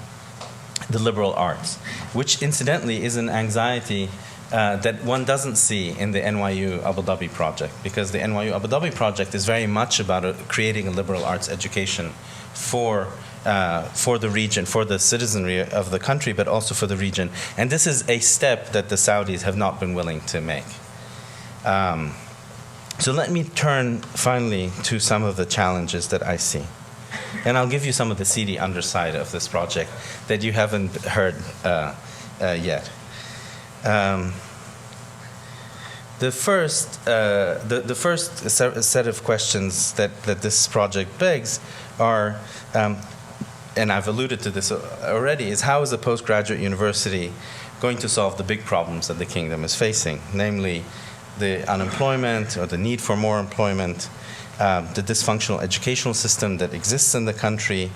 liberal arts? Which, incidentally, is an anxiety that one doesn't see in the NYU Abu Dhabi project, because the NYU Abu Dhabi project is very much about creating a liberal arts education for the region, for the citizenry of the country, but also for the region. And this is a step that the Saudis have not been willing to make. So let me turn finally to some of the challenges that I see. And I'll give you some of the seedy underside of this project that you haven't heard yet. The first set of questions that this project begs are, and I've alluded to this already, is how is a postgraduate university going to solve the big problems that the kingdom is facing, namely the unemployment or the need for more employment, the dysfunctional educational system that exists in the country.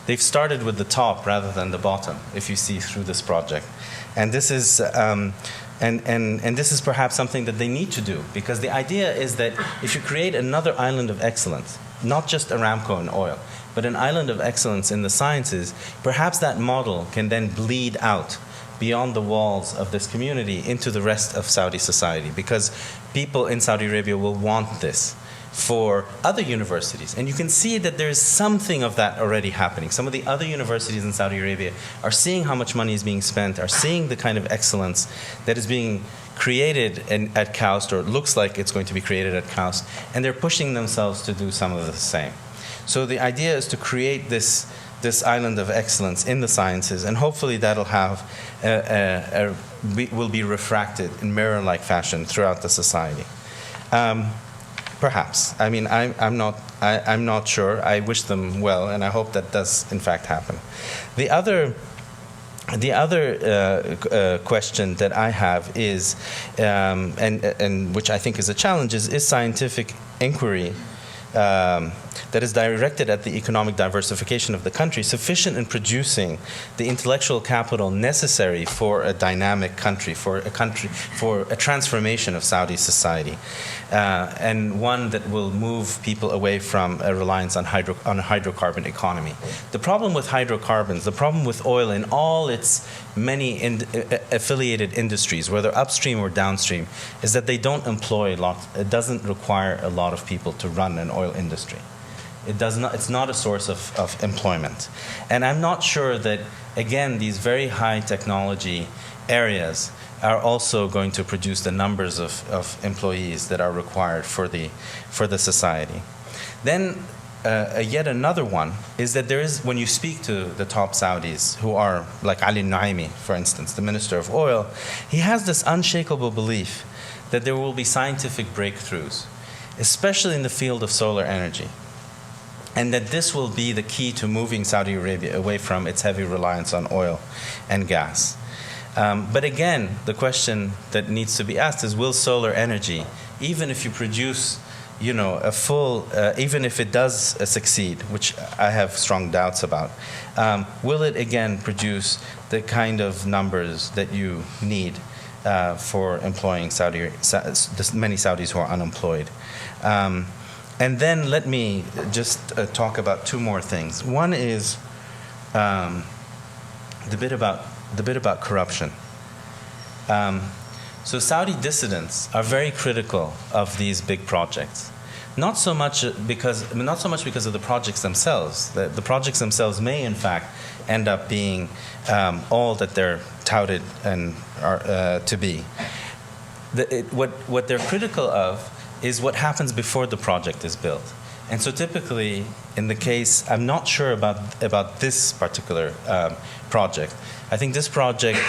They've started with the top rather than the bottom, if you see through this project. And this is and this is perhaps something that they need to do, because the idea is that if you create another island of excellence, not just Aramco and oil, but an island of excellence in the sciences, perhaps that model can then bleed out beyond the walls of this community into the rest of Saudi society, because people in Saudi Arabia will want this for other universities. And you can see that there's something of that already happening. Some of the other universities in Saudi Arabia are seeing how much money is being spent, are seeing the kind of excellence that is being created at KAUST, or it looks like it's going to be created at KAUST, and they're pushing themselves to do some of the same. So the idea is to create this island of excellence in the sciences, and hopefully that'll have will be refracted in mirror-like fashion throughout the society. Perhaps. I mean, I'm not sure. I wish them well, and I hope that does in fact happen. The other question that I have is, and which I think is a challenge, is scientific inquiry that is directed at the economic diversification of the country sufficient in producing the intellectual capital necessary for a dynamic country, for a transformation of Saudi society, and one that will move people away from a reliance on a hydrocarbon economy. The problem with hydrocarbons, the problem with oil in all its many affiliated industries, whether upstream or downstream, is that they don't employ a lot. It doesn't require a lot of people to run an oil industry. It does not. It's not a source of employment, and I'm not sure that, again, these very high technology areas are also going to produce the numbers of employees that are required for the society. Then yet another one is that there is, when you speak to the top Saudis who are like Ali Naimi, for instance, the Minister of Oil, he has this unshakable belief that there will be scientific breakthroughs, especially in the field of solar energy, and that this will be the key to moving Saudi Arabia away from its heavy reliance on oil and gas. But again, the question that needs to be asked is, will solar energy, even if you produce, a full, even if it does succeed, which I have strong doubts about, will it again produce the kind of numbers that you need for employing many Saudis who are unemployed? And then let me just talk about two more things. One is the bit about corruption. So Saudi dissidents are very critical of these big projects. Not so much because of the projects themselves. The projects themselves may, in fact, end up being all that they're touted and are to be. What they're critical of is what happens before the project is built. And so typically, in the case, I'm not sure about this particular project. I think this project,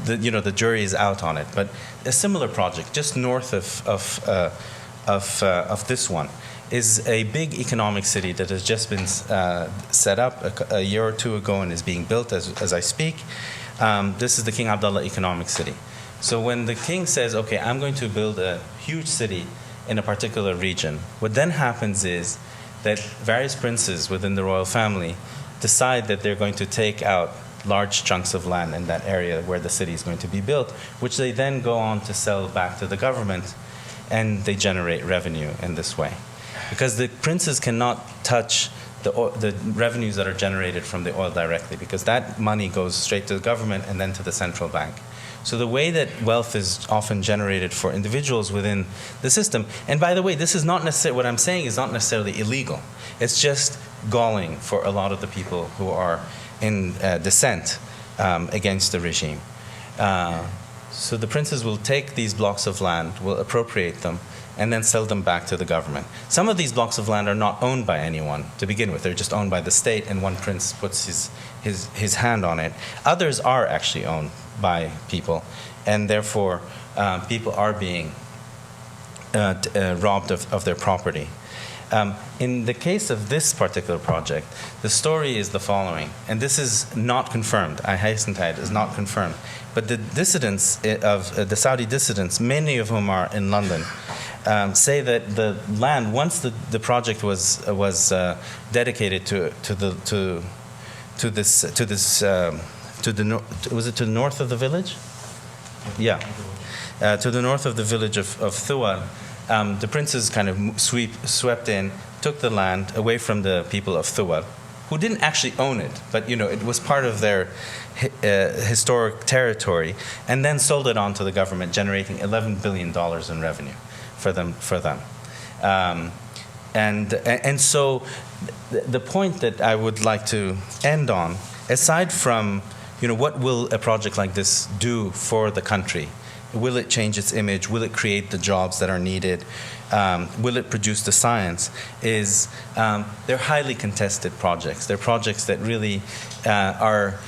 the jury is out on it. But a similar project, just north of this one, is a big economic city that has just been set up a year or two ago and is being built as I speak. This is the King Abdullah Economic City. So when the king says, okay, I'm going to build a huge city in a particular region, what then happens is that various princes within the royal family decide that they're going to take out large chunks of land in that area where the city is going to be built, which they then go on to sell back to the government, and they generate revenue in this way. Because the princes cannot touch the revenues that are generated from the oil directly, because that money goes straight to the government and then to the central bank. So the way that wealth is often generated for individuals within the system, and by the way, this is not necessarily, what I'm saying is not necessarily illegal. It's just galling for a lot of the people who are in dissent against the regime. So the princes will take these blocks of land, will appropriate them, and then sell them back to the government. Some of these blocks of land are not owned by anyone to begin with. They're just owned by the state, and one prince puts his hand on it. Others are actually owned by people, and therefore people are being robbed of their property. In the case of this particular project, the story is the following, and this is not confirmed. I hasten to add, is not confirmed. But the dissidents of the Saudi dissidents, many of whom are in London, say that the land, once the project was dedicated to the north of the village? Yeah, to the north of the village of Thuwal. The princes kind of swept in, took the land away from the people of Thuwal, who didn't actually own it, but it was part of their historic territory, and then sold it on to the government, generating $11 billion in revenue for them. And so the point that I would like to end on, aside from what will a project like this do for the country? Will it change its image? Will it create the jobs that are needed? Will it produce the science? They're highly contested projects. They're projects that really are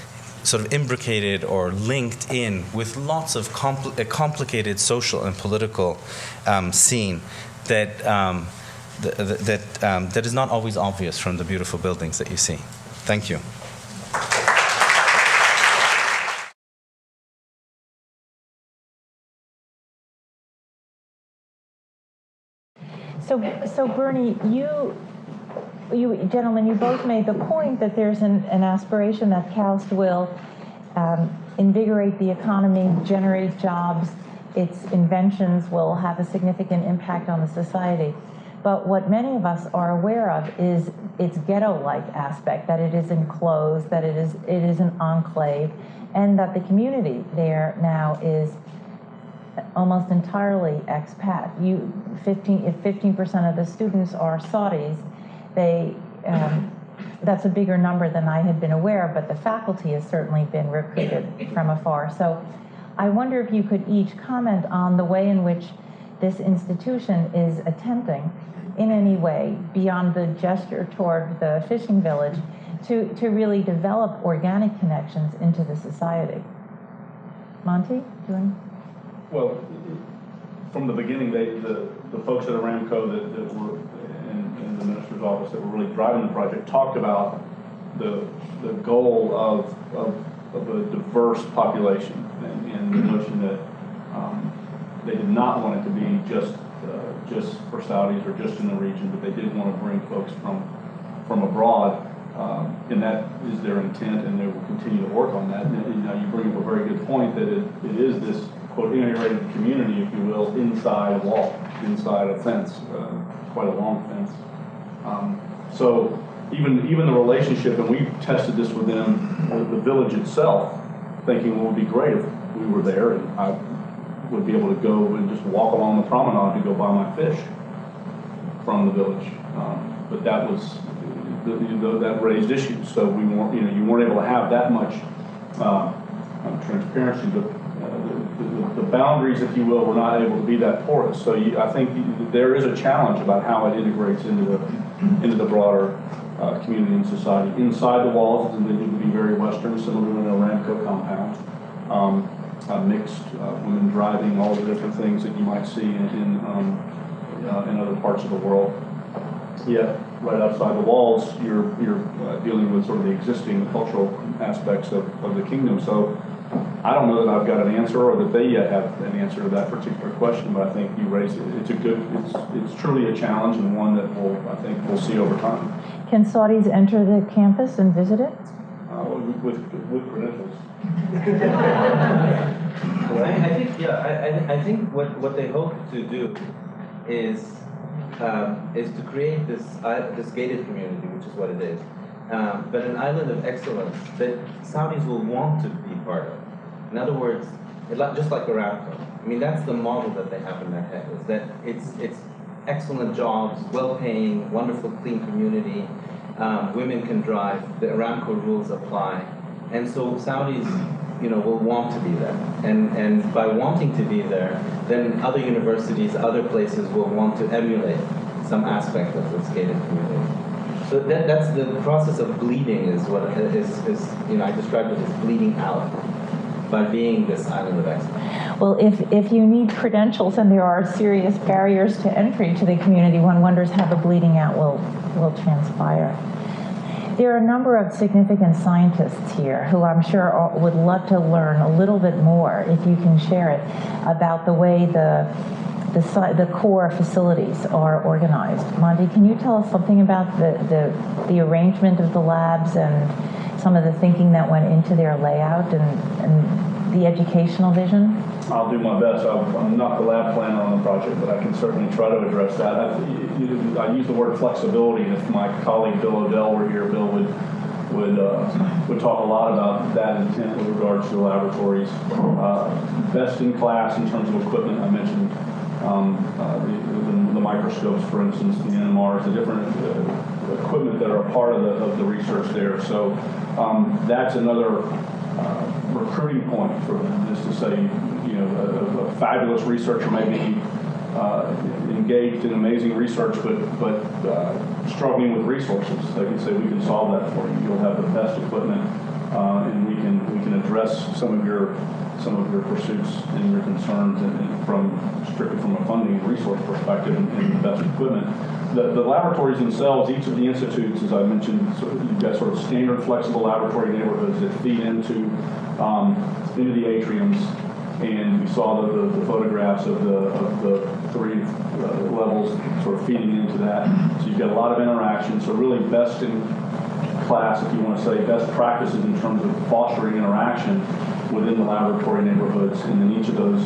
sort of imbricated or linked in with lots of complicated social and political scene that is not always obvious from the beautiful buildings that you see. Thank you. So Bernie, you gentlemen, you both made the point that there's an aspiration that KAUST will invigorate the economy, generate jobs, its inventions will have a significant impact on the society. But what many of us are aware of is its ghetto-like aspect, that it is enclosed, that it is an enclave, and that the community there now is almost entirely expat. If 15% of the students are Saudis, that's a bigger number than I had been aware of, but the faculty has certainly been recruited from afar. So I wonder if you could each comment on the way in which this institution is attempting, in any way, beyond the gesture toward the fishing village, to really develop organic connections into the society. Monte, do you want to? Well, from the beginning, the folks at Aramco that were in the minister's office that were really driving the project talked about the goal of a diverse population and the notion that they did not want it to be just for Saudis or just in the region, but they did want to bring folks from abroad, and that is their intent, and they will continue to work on that. And now you bring up a very good point that it is this quote integrated community, if you will, inside a wall, inside a fence, quite a long fence. So even the relationship, and we tested this with them, the village itself, thinking it would be great if we were there and I would be able to go and just walk along the promenade to go buy my fish from the village. But that was that raised issues. So we weren't, you weren't able to have that much transparency, but the boundaries, if you will, were not able to be that porous. So I think there is a challenge about how it integrates into the broader community and society. Inside the walls, and they need to be very Western, similar to an Aramco compound. Mixed women driving, all the different things that you might see in other parts of the world. Yet, right outside the walls, you're dealing with sort of the existing cultural aspects of the kingdom. So I don't know that I've got an answer, or that they yet have an answer to that particular question. But I think you raised it. It's truly a challenge, and one that I think we'll see over time. Can Saudis enter the campus and visit it? With credentials. I think what they hope to do is to create this gated community, which is what it is, but an island of excellence that Saudis will want to be part of. In other words, just like Aramco. I mean, that's the model that they have in their head, is that it's excellent jobs, well-paying, wonderful, clean community. Women can drive. The Aramco rules apply, and so Saudis, will want to be there. And by wanting to be there, then other universities, other places will want to emulate some aspect of this gated community. So that's the process of bleeding is what is I described it as bleeding out. by being this island of excellence. Well, if you need credentials and there are serious barriers to entry to the community, one wonders how the bleeding out will transpire. There are a number of significant scientists here who I'm sure would love to learn a little bit more, if you can share it, about the way the core facilities are organized. Monte, can you tell us something about the arrangement of the labs and some of the thinking that went into their layout and the educational vision? I'll do my best. I'm not the lab planner on the project, but I can certainly try to address that. I use the word flexibility, and if my colleague Bill Odell were here, Bill would talk a lot about that intent with regards to the laboratories. Best in class in terms of equipment. I mentioned the microscopes, for instance, the NMRs, the different equipment that are a part of the research there. So that's another recruiting point for them, is to say, a fabulous researcher may be engaged in amazing research, but struggling with resources. They can say, we can solve that for you. You'll have the best equipment, and we can address some of your pursuits and your concerns, and strictly from a funding and resource perspective, and the best equipment. The laboratories themselves, each of the institutes, as I mentioned, you've got sort of standard flexible laboratory neighborhoods that feed into the atriums, and we saw the photographs of the three levels sort of feeding into that. So you've got a lot of interaction. So really best in class, if you want to say, best practices in terms of fostering interaction within the laboratory neighborhoods, and then each of those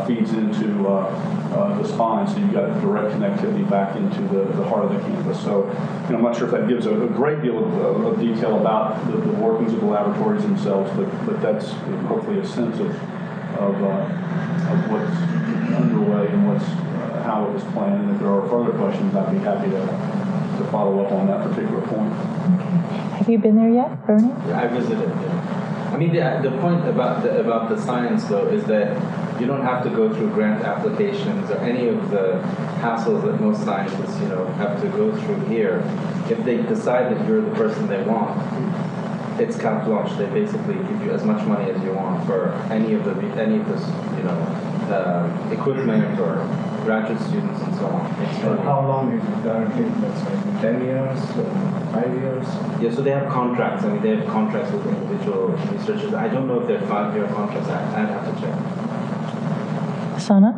feeds into the spine, so you've got direct connectivity back into the heart of the campus. So I'm not sure if that gives a great deal of detail about the workings of the laboratories themselves, but that's hopefully a sense of what's underway and how it was planned. And if there are further questions, I'd be happy to follow up on that particular point. Okay. Have you been there yet, Bernie? I visited, yeah. I mean, the point about the science, though, is that you don't have to go through grant applications or any of the hassles that most scientists, have to go through here. If they decide that you're the person they want, it's carte blanche. They basically give you as much money as you want for any of this, equipment or graduate students and so on. How long is it guaranteed? Let's say 10 years, 5 years? Yeah, so they have contracts. I mean, they have contracts with individual researchers. I don't know if they're 5-year contracts. I'd have to check. Sana?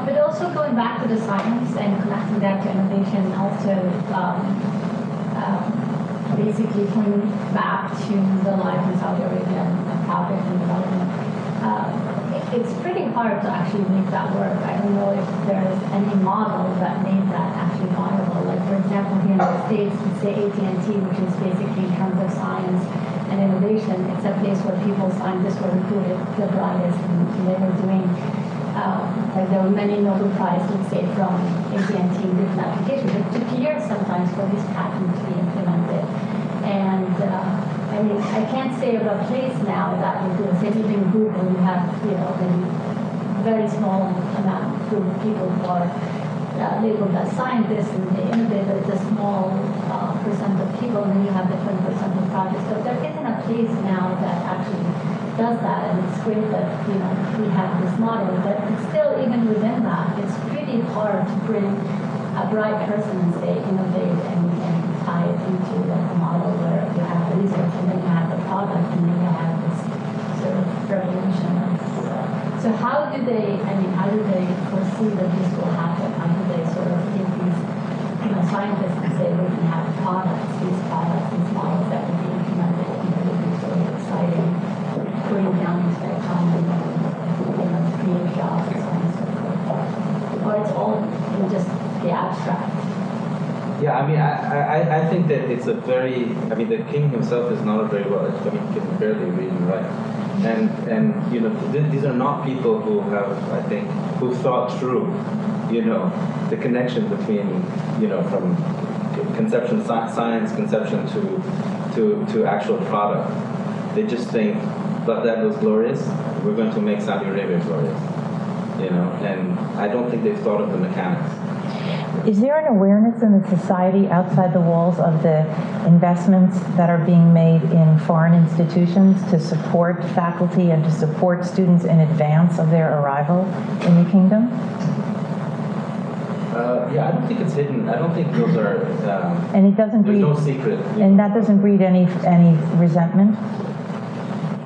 But also going back to the science and connecting that to innovation, also basically pointing back to the life in Saudi Arabia and project and development. It's pretty hard to actually make that work. I don't know if there's any model that made that actually viable. Like, for example, here in the States, we say AT&T, which is basically in terms of science and innovation, it's a place where people, scientists were recruited, the brightest, and they were doing, like there were many Nobel Prize, let's say, from AT&T in different applications. It took years sometimes for these patents to be implemented. And I mean, I can't say of a place now that would do the same. Even Google, you have, maybe very small group of people who are labeled as scientists, and they innovate. It's a small percent of people, and then you have different percent of projects. So there isn't a place now that actually does that, and it's great that we have this model. But still, even within that, it's pretty hard to bring a bright person and say innovate and tie it into like a model where you have the research and then you have the product and then you have this sort of revolution. So how do they foresee that this will happen? How do they sort of take these scientists and say we can have these models that will be implemented, and it will be sort of exciting, bring down the economy and create jobs and so on and so forth? Or it's all in just the abstract? Yeah, I mean, I think that it's a very, the king himself is not a very well educated, he can barely read and write. And these are not people who have, I think, who thought through, the connection between, from conception, science conception to actual product. They just think, but that was glorious, we're going to make Saudi Arabia glorious, and I don't think they've thought of the mechanics. Is there an awareness in the society outside the walls of the investments that are being made in foreign institutions to support faculty and to support students in advance of their arrival in the kingdom? Yeah, I don't think it's hidden. I don't think those are. And it doesn't breed. There's no secret. And that doesn't breed any resentment.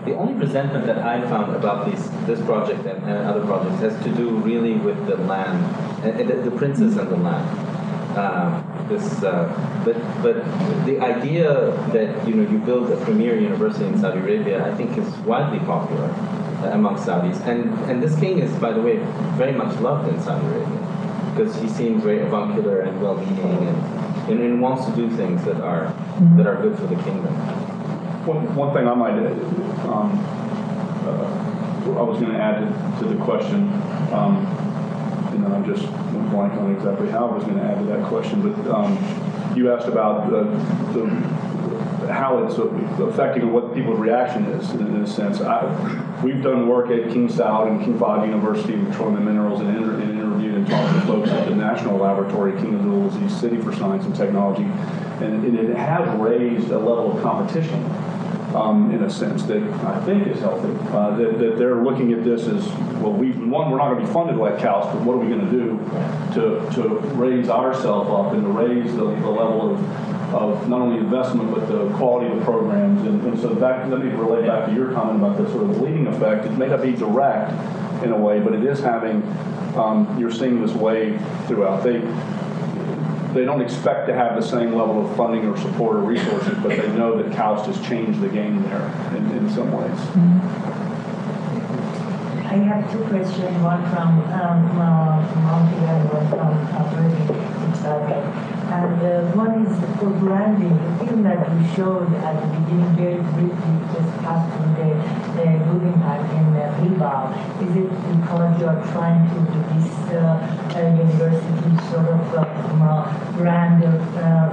The only resentment that I found about this project and other projects has to do really with the land, and the princess and the land. But the idea that you build a premier university in Saudi Arabia, I think, is widely popular among Saudis. And this king is, by the way, very much loved in Saudi Arabia because he seems very avuncular and well-meaning and wants to do things that are good for the kingdom. One thing I might add, I was going to add to the question, and then I just went blank on exactly how I was going to add to that question, but you asked about how it's affecting what people's reaction is, in a sense. We've done work at King Saud and King Fahd University in Petroleum and Minerals and interviewed and talked to folks at the National Laboratory, King Abdulaziz City for Science and Technology, and it has raised a level of competition. In a sense that I think is healthy, that they're looking at this as, well, we're not going to be funded like KAUST, but what are we going to do to raise ourselves up and to raise the level of not only investment but the quality of the programs. And so let me relate back to your comment about the sort of bleeding effect. It may not be direct in a way, but it is having, you're seeing this wave throughout. They don't expect to have the same level of funding or support or resources, but they know that KAUST has changed the game there in some ways. I have two questions, one from Monte and one from Hilary. And one is for branding. The film that you showed at the beginning very briefly, just passed through the moving park in Bilbao. Is it because you are trying to do this university sort of brand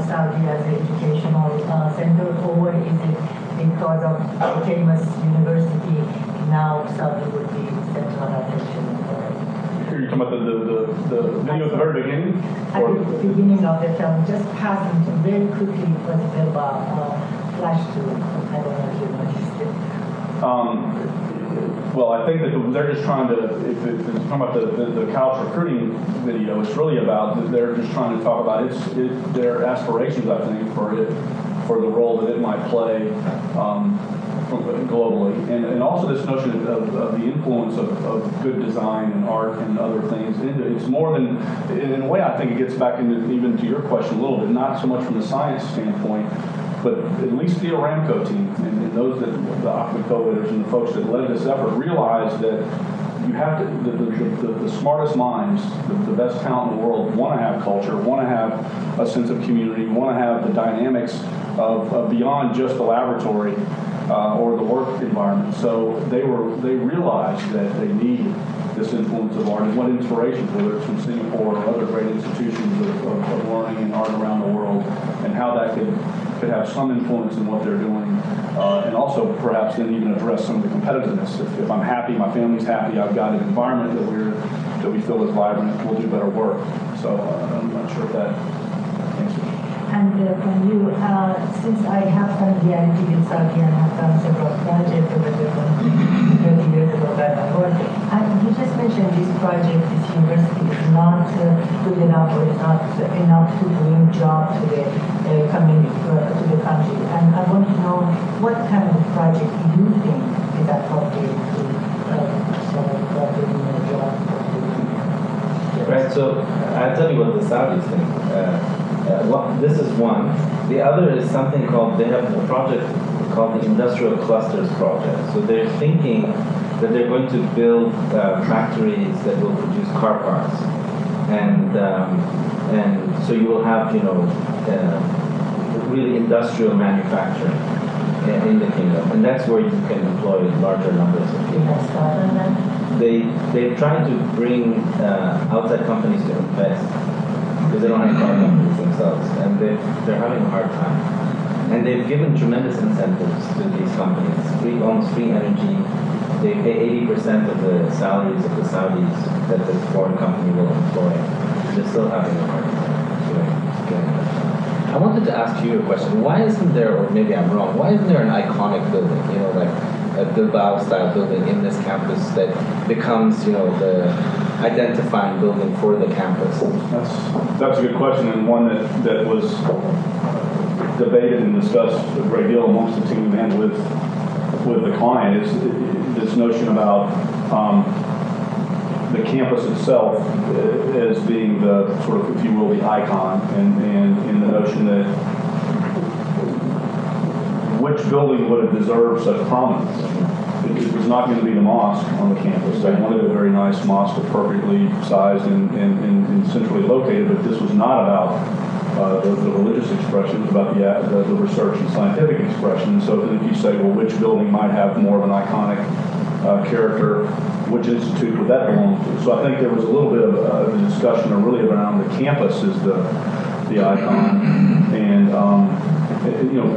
Saudi as an educational center, or is it because of the famous university now Saudi would be central attention? Are you talking about the video at the very beginning? At the beginning of the film, just passing to very quickly was Bilbao, flash to, I don't know if you noticed it. Well, I think that they're just trying to, if it's talking about the KAUST recruiting video, it's really about, they're just trying to talk about their aspirations, I think, for the role that it might play globally. And also this notion of the influence of good design and art and other things. It's more than, in a way, I think it gets back into even to your question a little bit, not so much from the science standpoint, but at least the Aramco team and those that, the ACMA co-leaders and the folks that led this effort realized that you have to, the smartest minds, the best talent in the world want to have culture, want to have a sense of community, want to have the dynamics of beyond just the laboratory or the work environment. So they realized that they need this influence of art and what inspirations, whether it's from Singapore or other great institutions of learning and art around the world, and how that could have some influence in what they're doing, and also perhaps then even address some of the competitiveness. If I'm happy, my family's happy, I've got an environment that we feel is vibrant, we'll do better work. So I'm not sure if that answers. And from you, since I have familiarity with Saudi and have done several projects over the 30 years ago that I worked, and you just mentioned this project, this university is not good enough or is not enough to bring job to the community, to the country. And I want to know what kind of project you think is appropriate to bring a job. Right, so I'll tell you what the Saudis think. This is one. The other is something called, they have a project called the Industrial Clusters Project. So they're thinking that they're going to build factories that will produce car parts. And so you will have, really industrial manufacturing in the kingdom. And that's where you can employ larger numbers of people. They're trying to bring outside companies to invest, because they don't have car companies themselves, and they're having a hard time. And they've given tremendous incentives to these companies, almost free energy. They pay 80% of the salaries of the Saudis that the foreign company will employ. They're still having a hard time. I wanted to ask you a question. Why isn't there, or maybe I'm wrong, why isn't there an iconic building, like a Bilbao-style building in this campus that becomes, the identifying building for the campus? That's a good question, and one that was debated and discussed a great deal amongst the team and with the client is this notion about the campus itself as being the sort of, if you will, the icon, and in the notion that which building would have deserved such prominence. It was not going to be the mosque on the campus. They wanted a very nice mosque, appropriately sized and centrally located, but this was not about the religious expression. It was about the research and scientific expression. And so then if you say, well, which building might have more of an iconic character, which institute would that belong to? So I think there was a little bit of a discussion really around the campus as the icon. And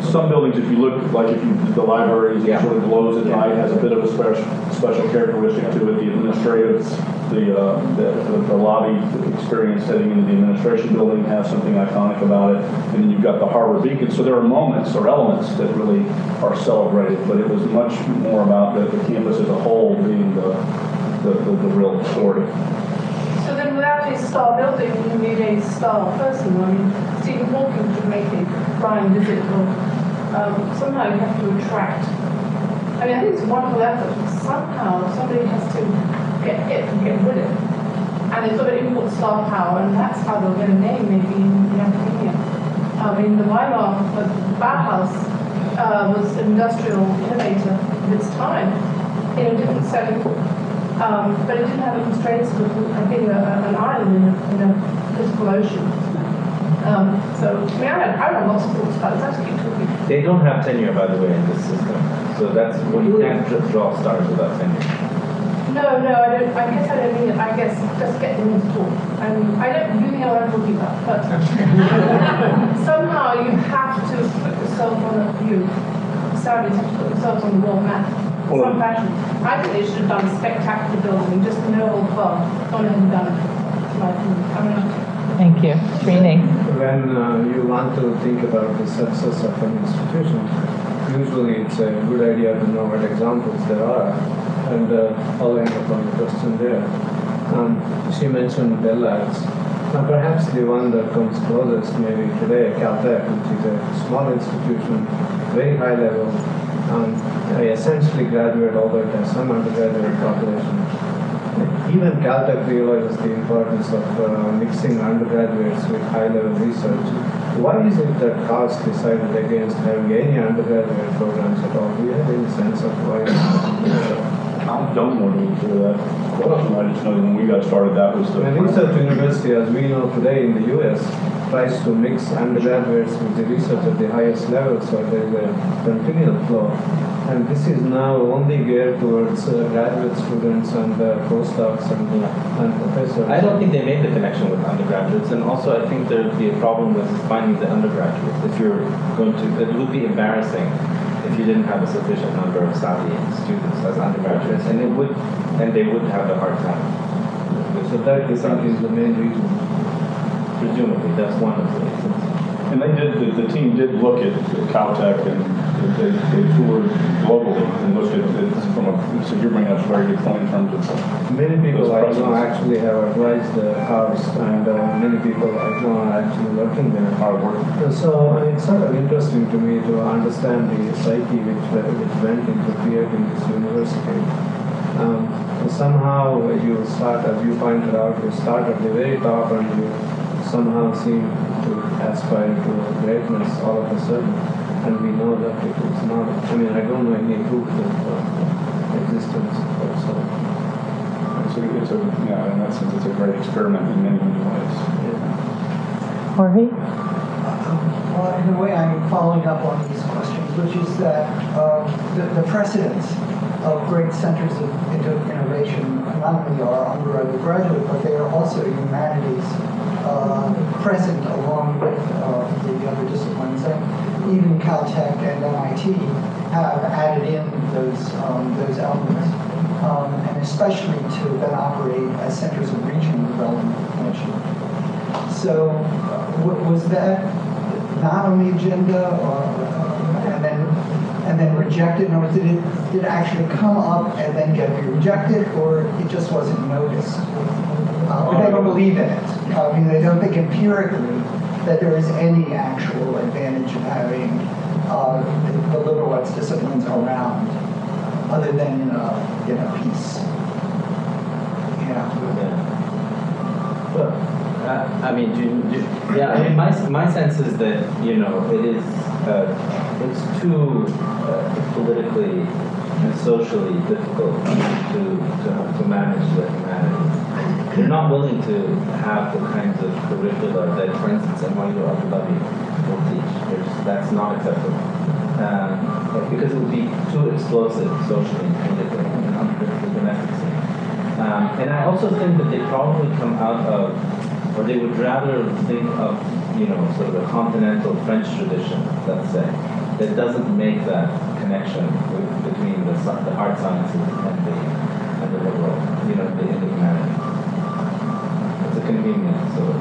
some buildings, if you look, the library sort of glows at night, has a bit of a special characteristic to it. The administrative, the lobby experience heading into the administration building has something iconic about it. And then you've got the harbor beacon. So there are moments or elements that really are celebrated, but it was much more about the campus as a whole being the real story. So then without a star building, you need a star person. I mean, Stephen Hawking could make a flying visit, or somehow you have to attract. I mean, I think it's a wonderful effort. Somehow somebody has to get rid of it. And they sort of import star power, and that's how they'll get a name maybe in academia. I mean, the Weimar, the Bauhaus was an industrial innovator of its time in a different setting. But it didn't have the constraints of being an island in a political ocean. So, I mean, I have lots of thoughts about it. It's actually tricky. They don't have tenure, by the way, in this system. So that's when you can't draw stars without tenure. No, I don't. I guess I don't mean it. I guess just get them to talk. I don't really know what I'm talking about, but somehow you have to put yourself on a view. Saudis have to put themselves on the world map. Some fashion. I think they should have done a spectacular building, just no old club. Gone ahead and done it. That's my opinion. Thank you. Srini. When you want to think about the success of an institution, usually it's a good idea to know what examples there are. And following up on the question there, she mentioned Bell Labs. Perhaps the one that comes closest maybe today, Caltech, which is a small institution, very high level. I essentially graduate, although it has some undergraduate population. Even Caltech realizes the importance of mixing undergraduates with high-level research. Why is it that KAUST decided against having any undergraduate programs at all? Do you have any sense of why? I don't know the answer to that question. I just know that when we got started, that was the... Research University, as we know today in the U.S., tries to mix undergraduates with the research at the highest level, so there is a continual flow. And this is now only geared towards graduate students and postdocs and professors. I don't think they made the connection with undergraduates, and also I think there would be a problem with finding the undergraduates. If you're going to, it would be embarrassing if you didn't have a sufficient number of Saudi students as undergraduates, and they would have a hard time. So that I think is the main reason. Presumably, that's one of the reasons. And the team did look at Caltech, and they toured globally and looked at it so you're bringing up a very good point in terms of... Many people I know actually have advised the KAUST, and many people I know are actually working there. So it's sort of interesting to me to understand the psyche which went into creating this university. Somehow you start, as you pointed out, you start at the very top and you somehow seem to aspire to greatness all of a sudden, and we know that it is not. I mean, I don't know any proof of existence also. In that sense, it's a great experiment in many, many ways. Yeah. Jorge? Well, in a way, I'm following up on these questions, which is that the precedents of great centers of innovation not only are undergraduate, but they are also humanities present along with the other disciplines. And even Caltech and MIT have added in those elements, and especially to then operate as centers of regional development. So was that not on the agenda, or, and then rejected, or did it actually come up and then get rejected, or it just wasn't noticed? Or they don't believe in it. I mean, they don't think empirically that there is any actual advantage of having the liberal arts disciplines around, other than peace. Well, I mean, my sense is that it is it's too politically and socially difficult to manage the humanities. They're not willing to have the kinds of curricula that, for instance, NYU Abu Dhabi will teach. That's not acceptable because it would be too explosive socially and politically and uncritically domestic scene. And I also think that they probably come out of, or they would rather think of, sort of a continental French tradition, let's say, that doesn't make that connection between the art sciences and the liberal, the humanities. It's a convenient sort of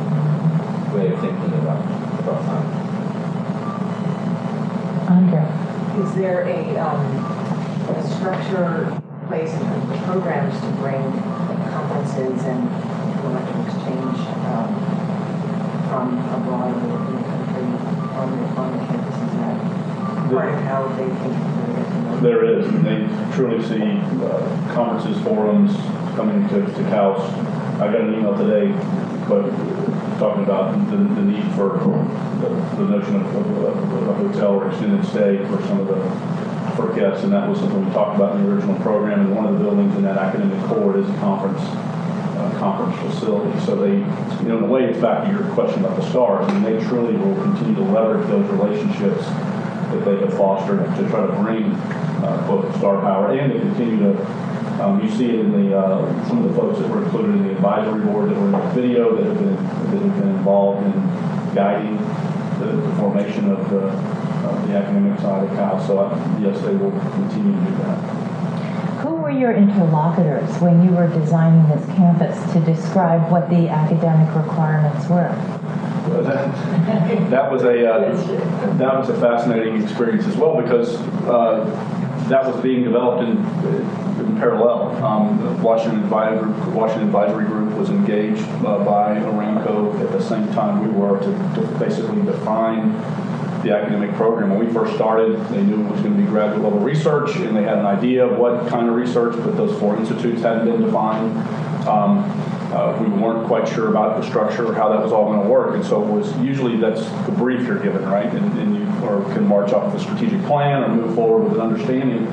way of thinking about science. Andre. Is there a structure in place in terms of programs to bring conferences and intellectual exchange from abroad or in the country on the campuses? That part of how they think they're getting to know? There is, and they truly see conferences, forums coming to KAUST. I got an email today talking about the need for the notion of a hotel or extended stay for some of for guests, and that was something we talked about in the original program. And one of the buildings in that academic core is a conference facility. So they, in a way, it's back to your question about the stars, and they truly will continue to leverage those relationships that they have fostered to try to bring both star power, and they continue to. You see it in some of the folks that were included in the advisory board that were in the video that have been involved in guiding the formation of the academic side of KAUST. So yes, they will continue to do that. Who were your interlocutors when you were designing this campus to describe what the academic requirements were? That was a fascinating experience as well, because that was being developed in parallel. The Washington Advisory Group was engaged by Aramco at the same time we were to basically define the academic program. When we first started, they knew it was going to be graduate level research, and they had an idea of what kind of research, but those 4 institutes hadn't been defined. We weren't quite sure about the structure or how that was all going to work, and so it was usually that's the brief you're given, right? And you can march off of a strategic plan or move forward with an understanding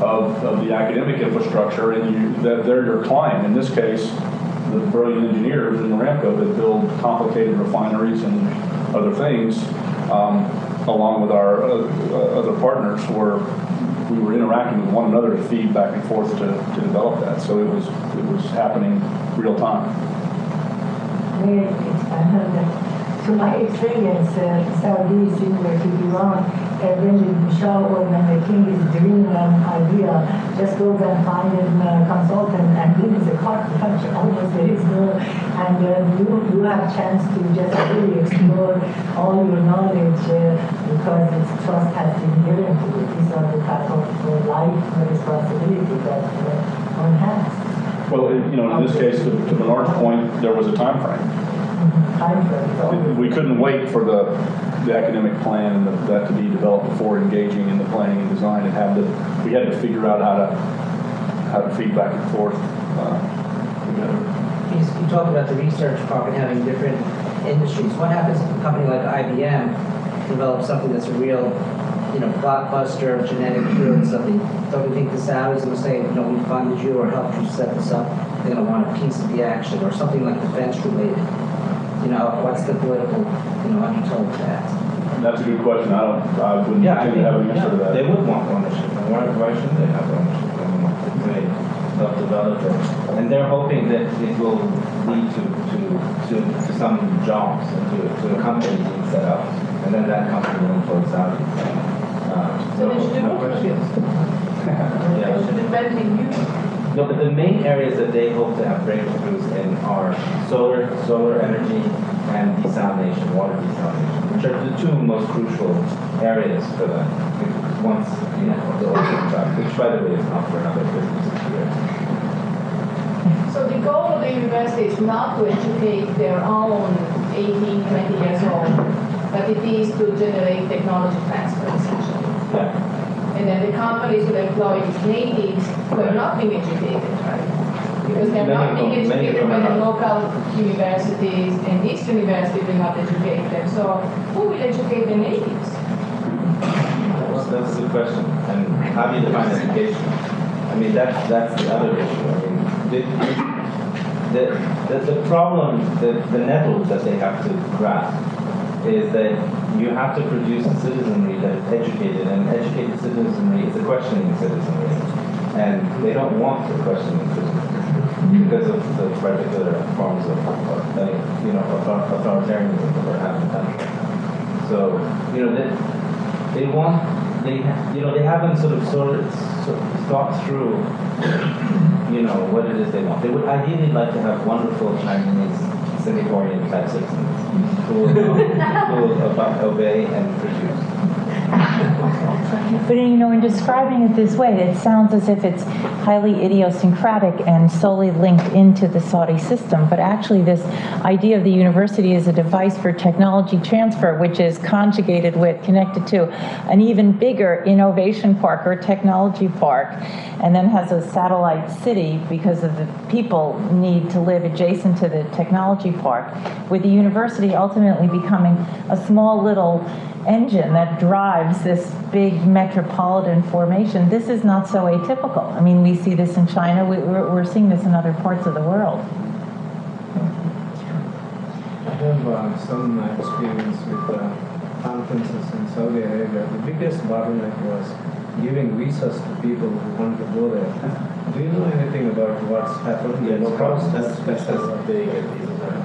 of the academic infrastructure, and they're your client. In this case, the brilliant engineers in Aramco that build complicated refineries and other things, along with our other partners, we were interacting with one another to feed back and forth to develop that. So it was happening real time. To my experience, Saudi is similar to Iran. When the Shah or when the king is dreaming an idea, just go and find a consultant and give us a carte blanche. Almost there is no, and you have chance to just really explore all your knowledge because this trust has been given to you. These are the type of life responsibility that one has. Well, in this case, to Bernard's point, there was a time frame. We couldn't wait for the academic plan and that to be developed before engaging in the planning and design, and we had to figure out how to feed back and forth together. You talk about the research part and having different industries. What happens if a company like IBM develops something that's a real, blockbuster, genetic cure and something? Don't you think the Saudis will say, we funded you or helped you set this up? They're going to want a piece of the action, or something like defense related. What's the political, undertow to that? That's a good question. I wouldn't have an answer to that. They would want ownership. And why shouldn't they have ownership? They self-develop it. And they're hoping that it will lead to some jobs and to a company being set up. And then that company will employ Saudis. So they should do partnerships. They should invent in you. No, but the main areas that they hope to have breakthroughs in are solar energy, and desalination, water desalination, which are the two most crucial areas for them. Once, the ocean drop, which by the way is not for another 50, 60 years. So the goal of the university is not to educate their own 18, 20 years old, but it is to generate technology transfer, essentially. Yeah. And then the companies will employ these natives who have not been educated, right? Because they're not being educated by the local universities, and this university will not educate them. So who will educate the natives? Well, that's the question. And how do you define education? I mean, that's the other issue. I mean, the problem, the nettle that they have to grasp is that you have to produce a citizenry that is educated, and educated citizenry is a questioning citizenry. And they don't want the questioning citizenry because of the particular forms of authoritarianism that they have in the country. So, they haven't sort of thought through, what it is they want. They would ideally like to have wonderful Chinese, Singaporean type citizens who will obey and produce. But in describing it this way, it sounds as if it's highly idiosyncratic and solely linked into the Saudi system. But actually, this idea of the university as a device for technology transfer, which is conjugated with, connected to an even bigger innovation park or technology park, and then has a satellite city because of the people need to live adjacent to the technology park, with the university ultimately becoming a small little engine that drives this big metropolitan formation. This is not so atypical. I mean, we see this in China. We're seeing this in other parts of the world. I have some experience with conferences in Saudi Arabia. The biggest bottleneck was giving visas to people who want to go there. Do you know anything about what's happened? Yeah, no problem. That's big visas are.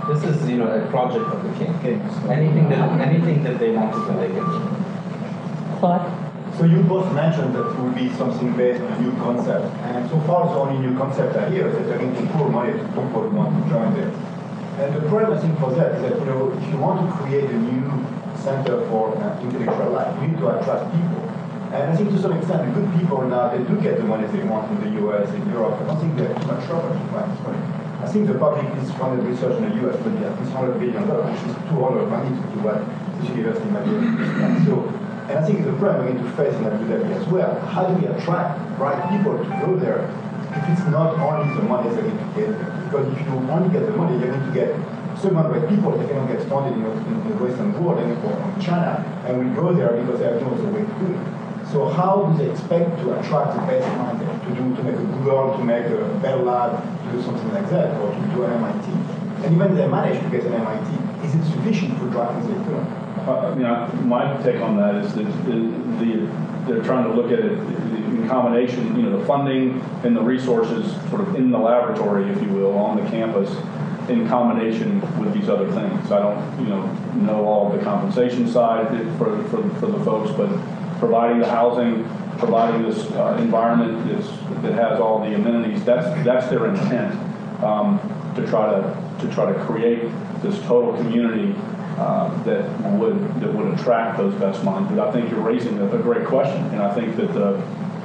This is, a project of the king. Anything that they want to do, they can do. Claude? So you both mentioned that it will be something based on a new concept. And so far, the only new concept I hear is that they're going to pour money to people who want to join there. And the problem, I think, for that is that, if you want to create a new center for intellectual life, you need to attract people. And I think to some extent, the good people now, they do get the money they want in the US, in Europe. I don't think they have too much trouble to find this money. I think the public is funded research in the US will be at least $100 billion, which is too lot of money to do what this university might do. And I think the problem we're going to face in Abu Dhabi as well, how do we attract bright people to go there if it's not only the money they're going to get there? Because if you only get the money, you're going to get 700 people that cannot get funded in the Western world and from China, and we go there because they have no other way to do it. So how do they expect to attract the best mind to make a Google, to make a Bell Lab, to do something like that, or to do an MIT? And even if they manage to get an MIT, is it sufficient for driving the economy? My take on that is that they're trying to look at it in combination, the funding and the resources sort of in the laboratory, if you will, on the campus, in combination with these other things. I don't, know all of the compensation side for the folks, but providing the housing, providing this environment that has all the amenities, that's their intent, to try to create this total community that would attract those best minds. But I think you're raising a great question, and I think that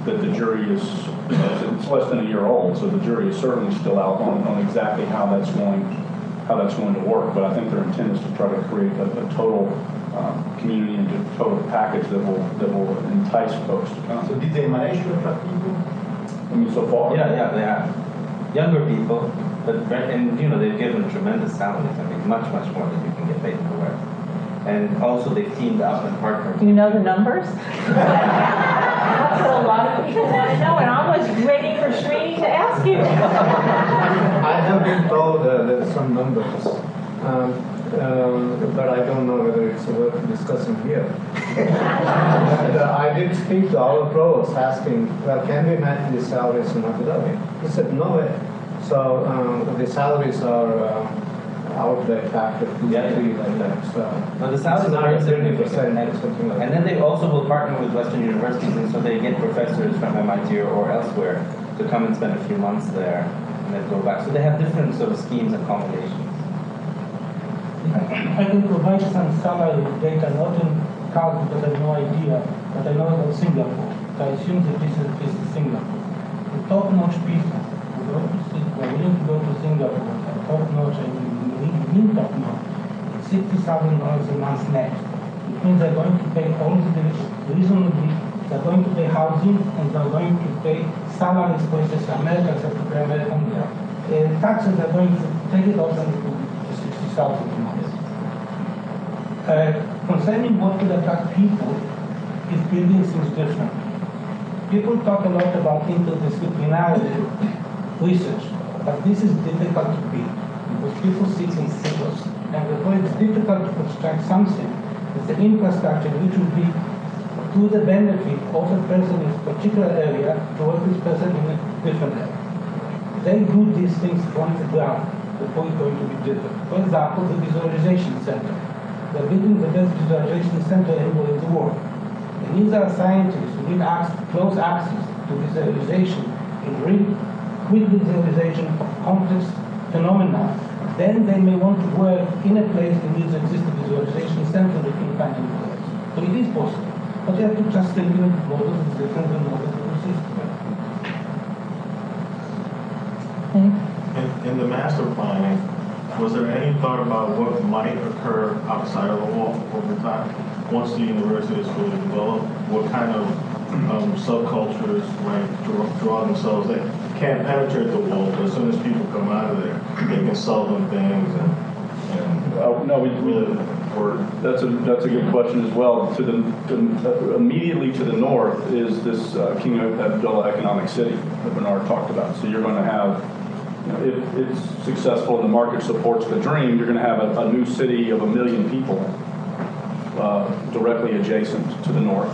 the jury is, it's less than a year old, so the jury is certainly still out on exactly how that's going to work. But I think their intent is to try to create a total community and a total package that will entice folks to come. So did they manage to attract people? I mean, so far. Yeah, they have. Younger people, and they've given tremendous salaries. I mean, much more than you can get paid for work. And also they've teamed up and partnered. Do you know the numbers? That's what a lot of people want to know, and I was waiting for Srini to ask you. I have been told there's some numbers, but I don't know whether it's worth discussing here. And I did speak to our provost asking, well, can we match the salaries in Abu Dhabi? He said, no way. So the salaries are outlet factor, like that. So no, the salaries are 70% or something like that. And then they also will partner with Western universities, and so they get professors from MIT or elsewhere to come and spend a few months there and then go back. So they have different sort of schemes and combinations. I can provide some salary data, not in KAUST because I have no idea, but I know about Singapore. So I assume that this is Singapore. The top-notch people who are willing to go to Singapore at top-notch and mean top-notch, it's $60,000 a month net. It means they're going to pay all the reasonably, they're going to pay housing and they're going to pay salaries, for instance, Americans have to pay American taxes, they're going to take it off and to 60,000 a month. Concerning what will attract people, is building things different. People talk a lot about interdisciplinary research, but this is difficult to build because people sit in silos. And therefore it's difficult to construct something with the infrastructure which will be to the benefit of a person in a particular area to work with a person in a different area. They do these things from the ground. Therefore it's going to be different. For example, the visualization center. They're building the best visualization center anywhere in the world. And these are scientists who need close access to visualization in real quick visualization of complex phenomena. Then they may want to work in a place that needs existing visualization center that can find any place. So it is possible. But you have to just think in a model that's different than model that exists. In the master planning, was there any thought about what might occur outside of the wall over time? Once the university is fully developed, what kind of subcultures might draw themselves? They can't penetrate the wall, but as soon as people come out of there, they can sell them things no, we really that's a good question as well. Immediately to the north is this King Abdullah economic city that Bernard talked about. So you're going to have, if it's successful and the market supports the dream, you're going to have a new city of 1 million people directly adjacent to the north.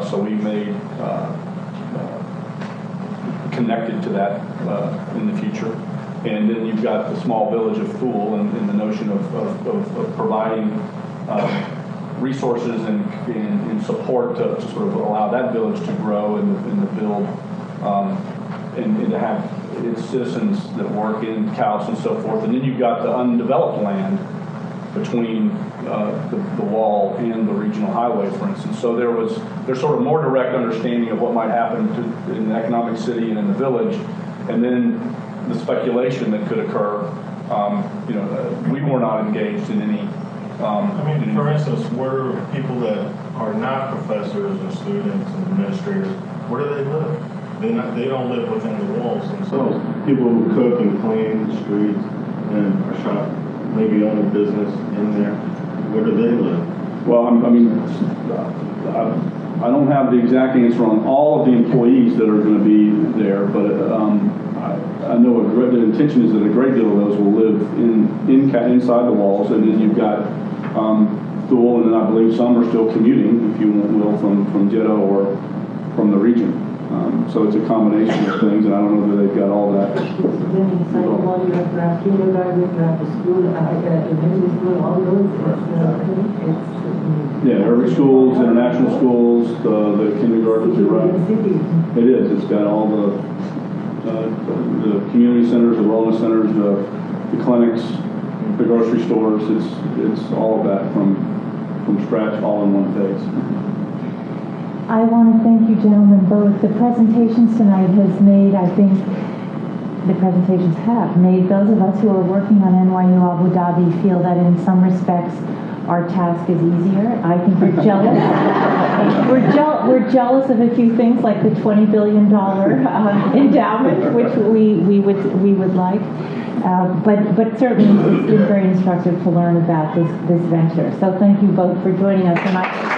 So we made connected to that in the future. And then you've got the small village of Thuwal and the notion of providing resources and support to sort of allow that village to grow and to build and to have its citizens that work in KAUST and so forth. And then you've got the undeveloped land between the wall and the regional highway, for instance. So there's sort of more direct understanding of what might happen in the economic city and in the village, and then the speculation that could occur. We were not engaged in any. For instance, where people that are not professors and students and administrators, where do they live? They don't live within the walls themselves. People who cook and clean the streets and are shop, maybe own a business in there. Where do they live? Well, I don't have the exact answer on all of the employees that are going to be there, but I know the intention is that a great deal of those will live inside the walls, and then you've got Thuwal, and then I believe some are still commuting, if you will, from Jeddah or from the region. So it's a combination of things, and I don't know that they've got all that. Yeah, urban schools, international schools, the kindergartens, you're right. It is. It's got all the community centers, the wellness centers, the clinics, the grocery stores. It's all of that from scratch, all in one phase. I want to thank you, gentlemen, both. The presentations tonight has made, I think, the presentations have made those of us who are working on NYU Abu Dhabi feel that in some respects our task is easier. I think we're jealous. We're jealous of a few things like the $20 billion endowment, which we would like. But certainly it's been very instructive to learn about this venture. So thank you both for joining us tonight.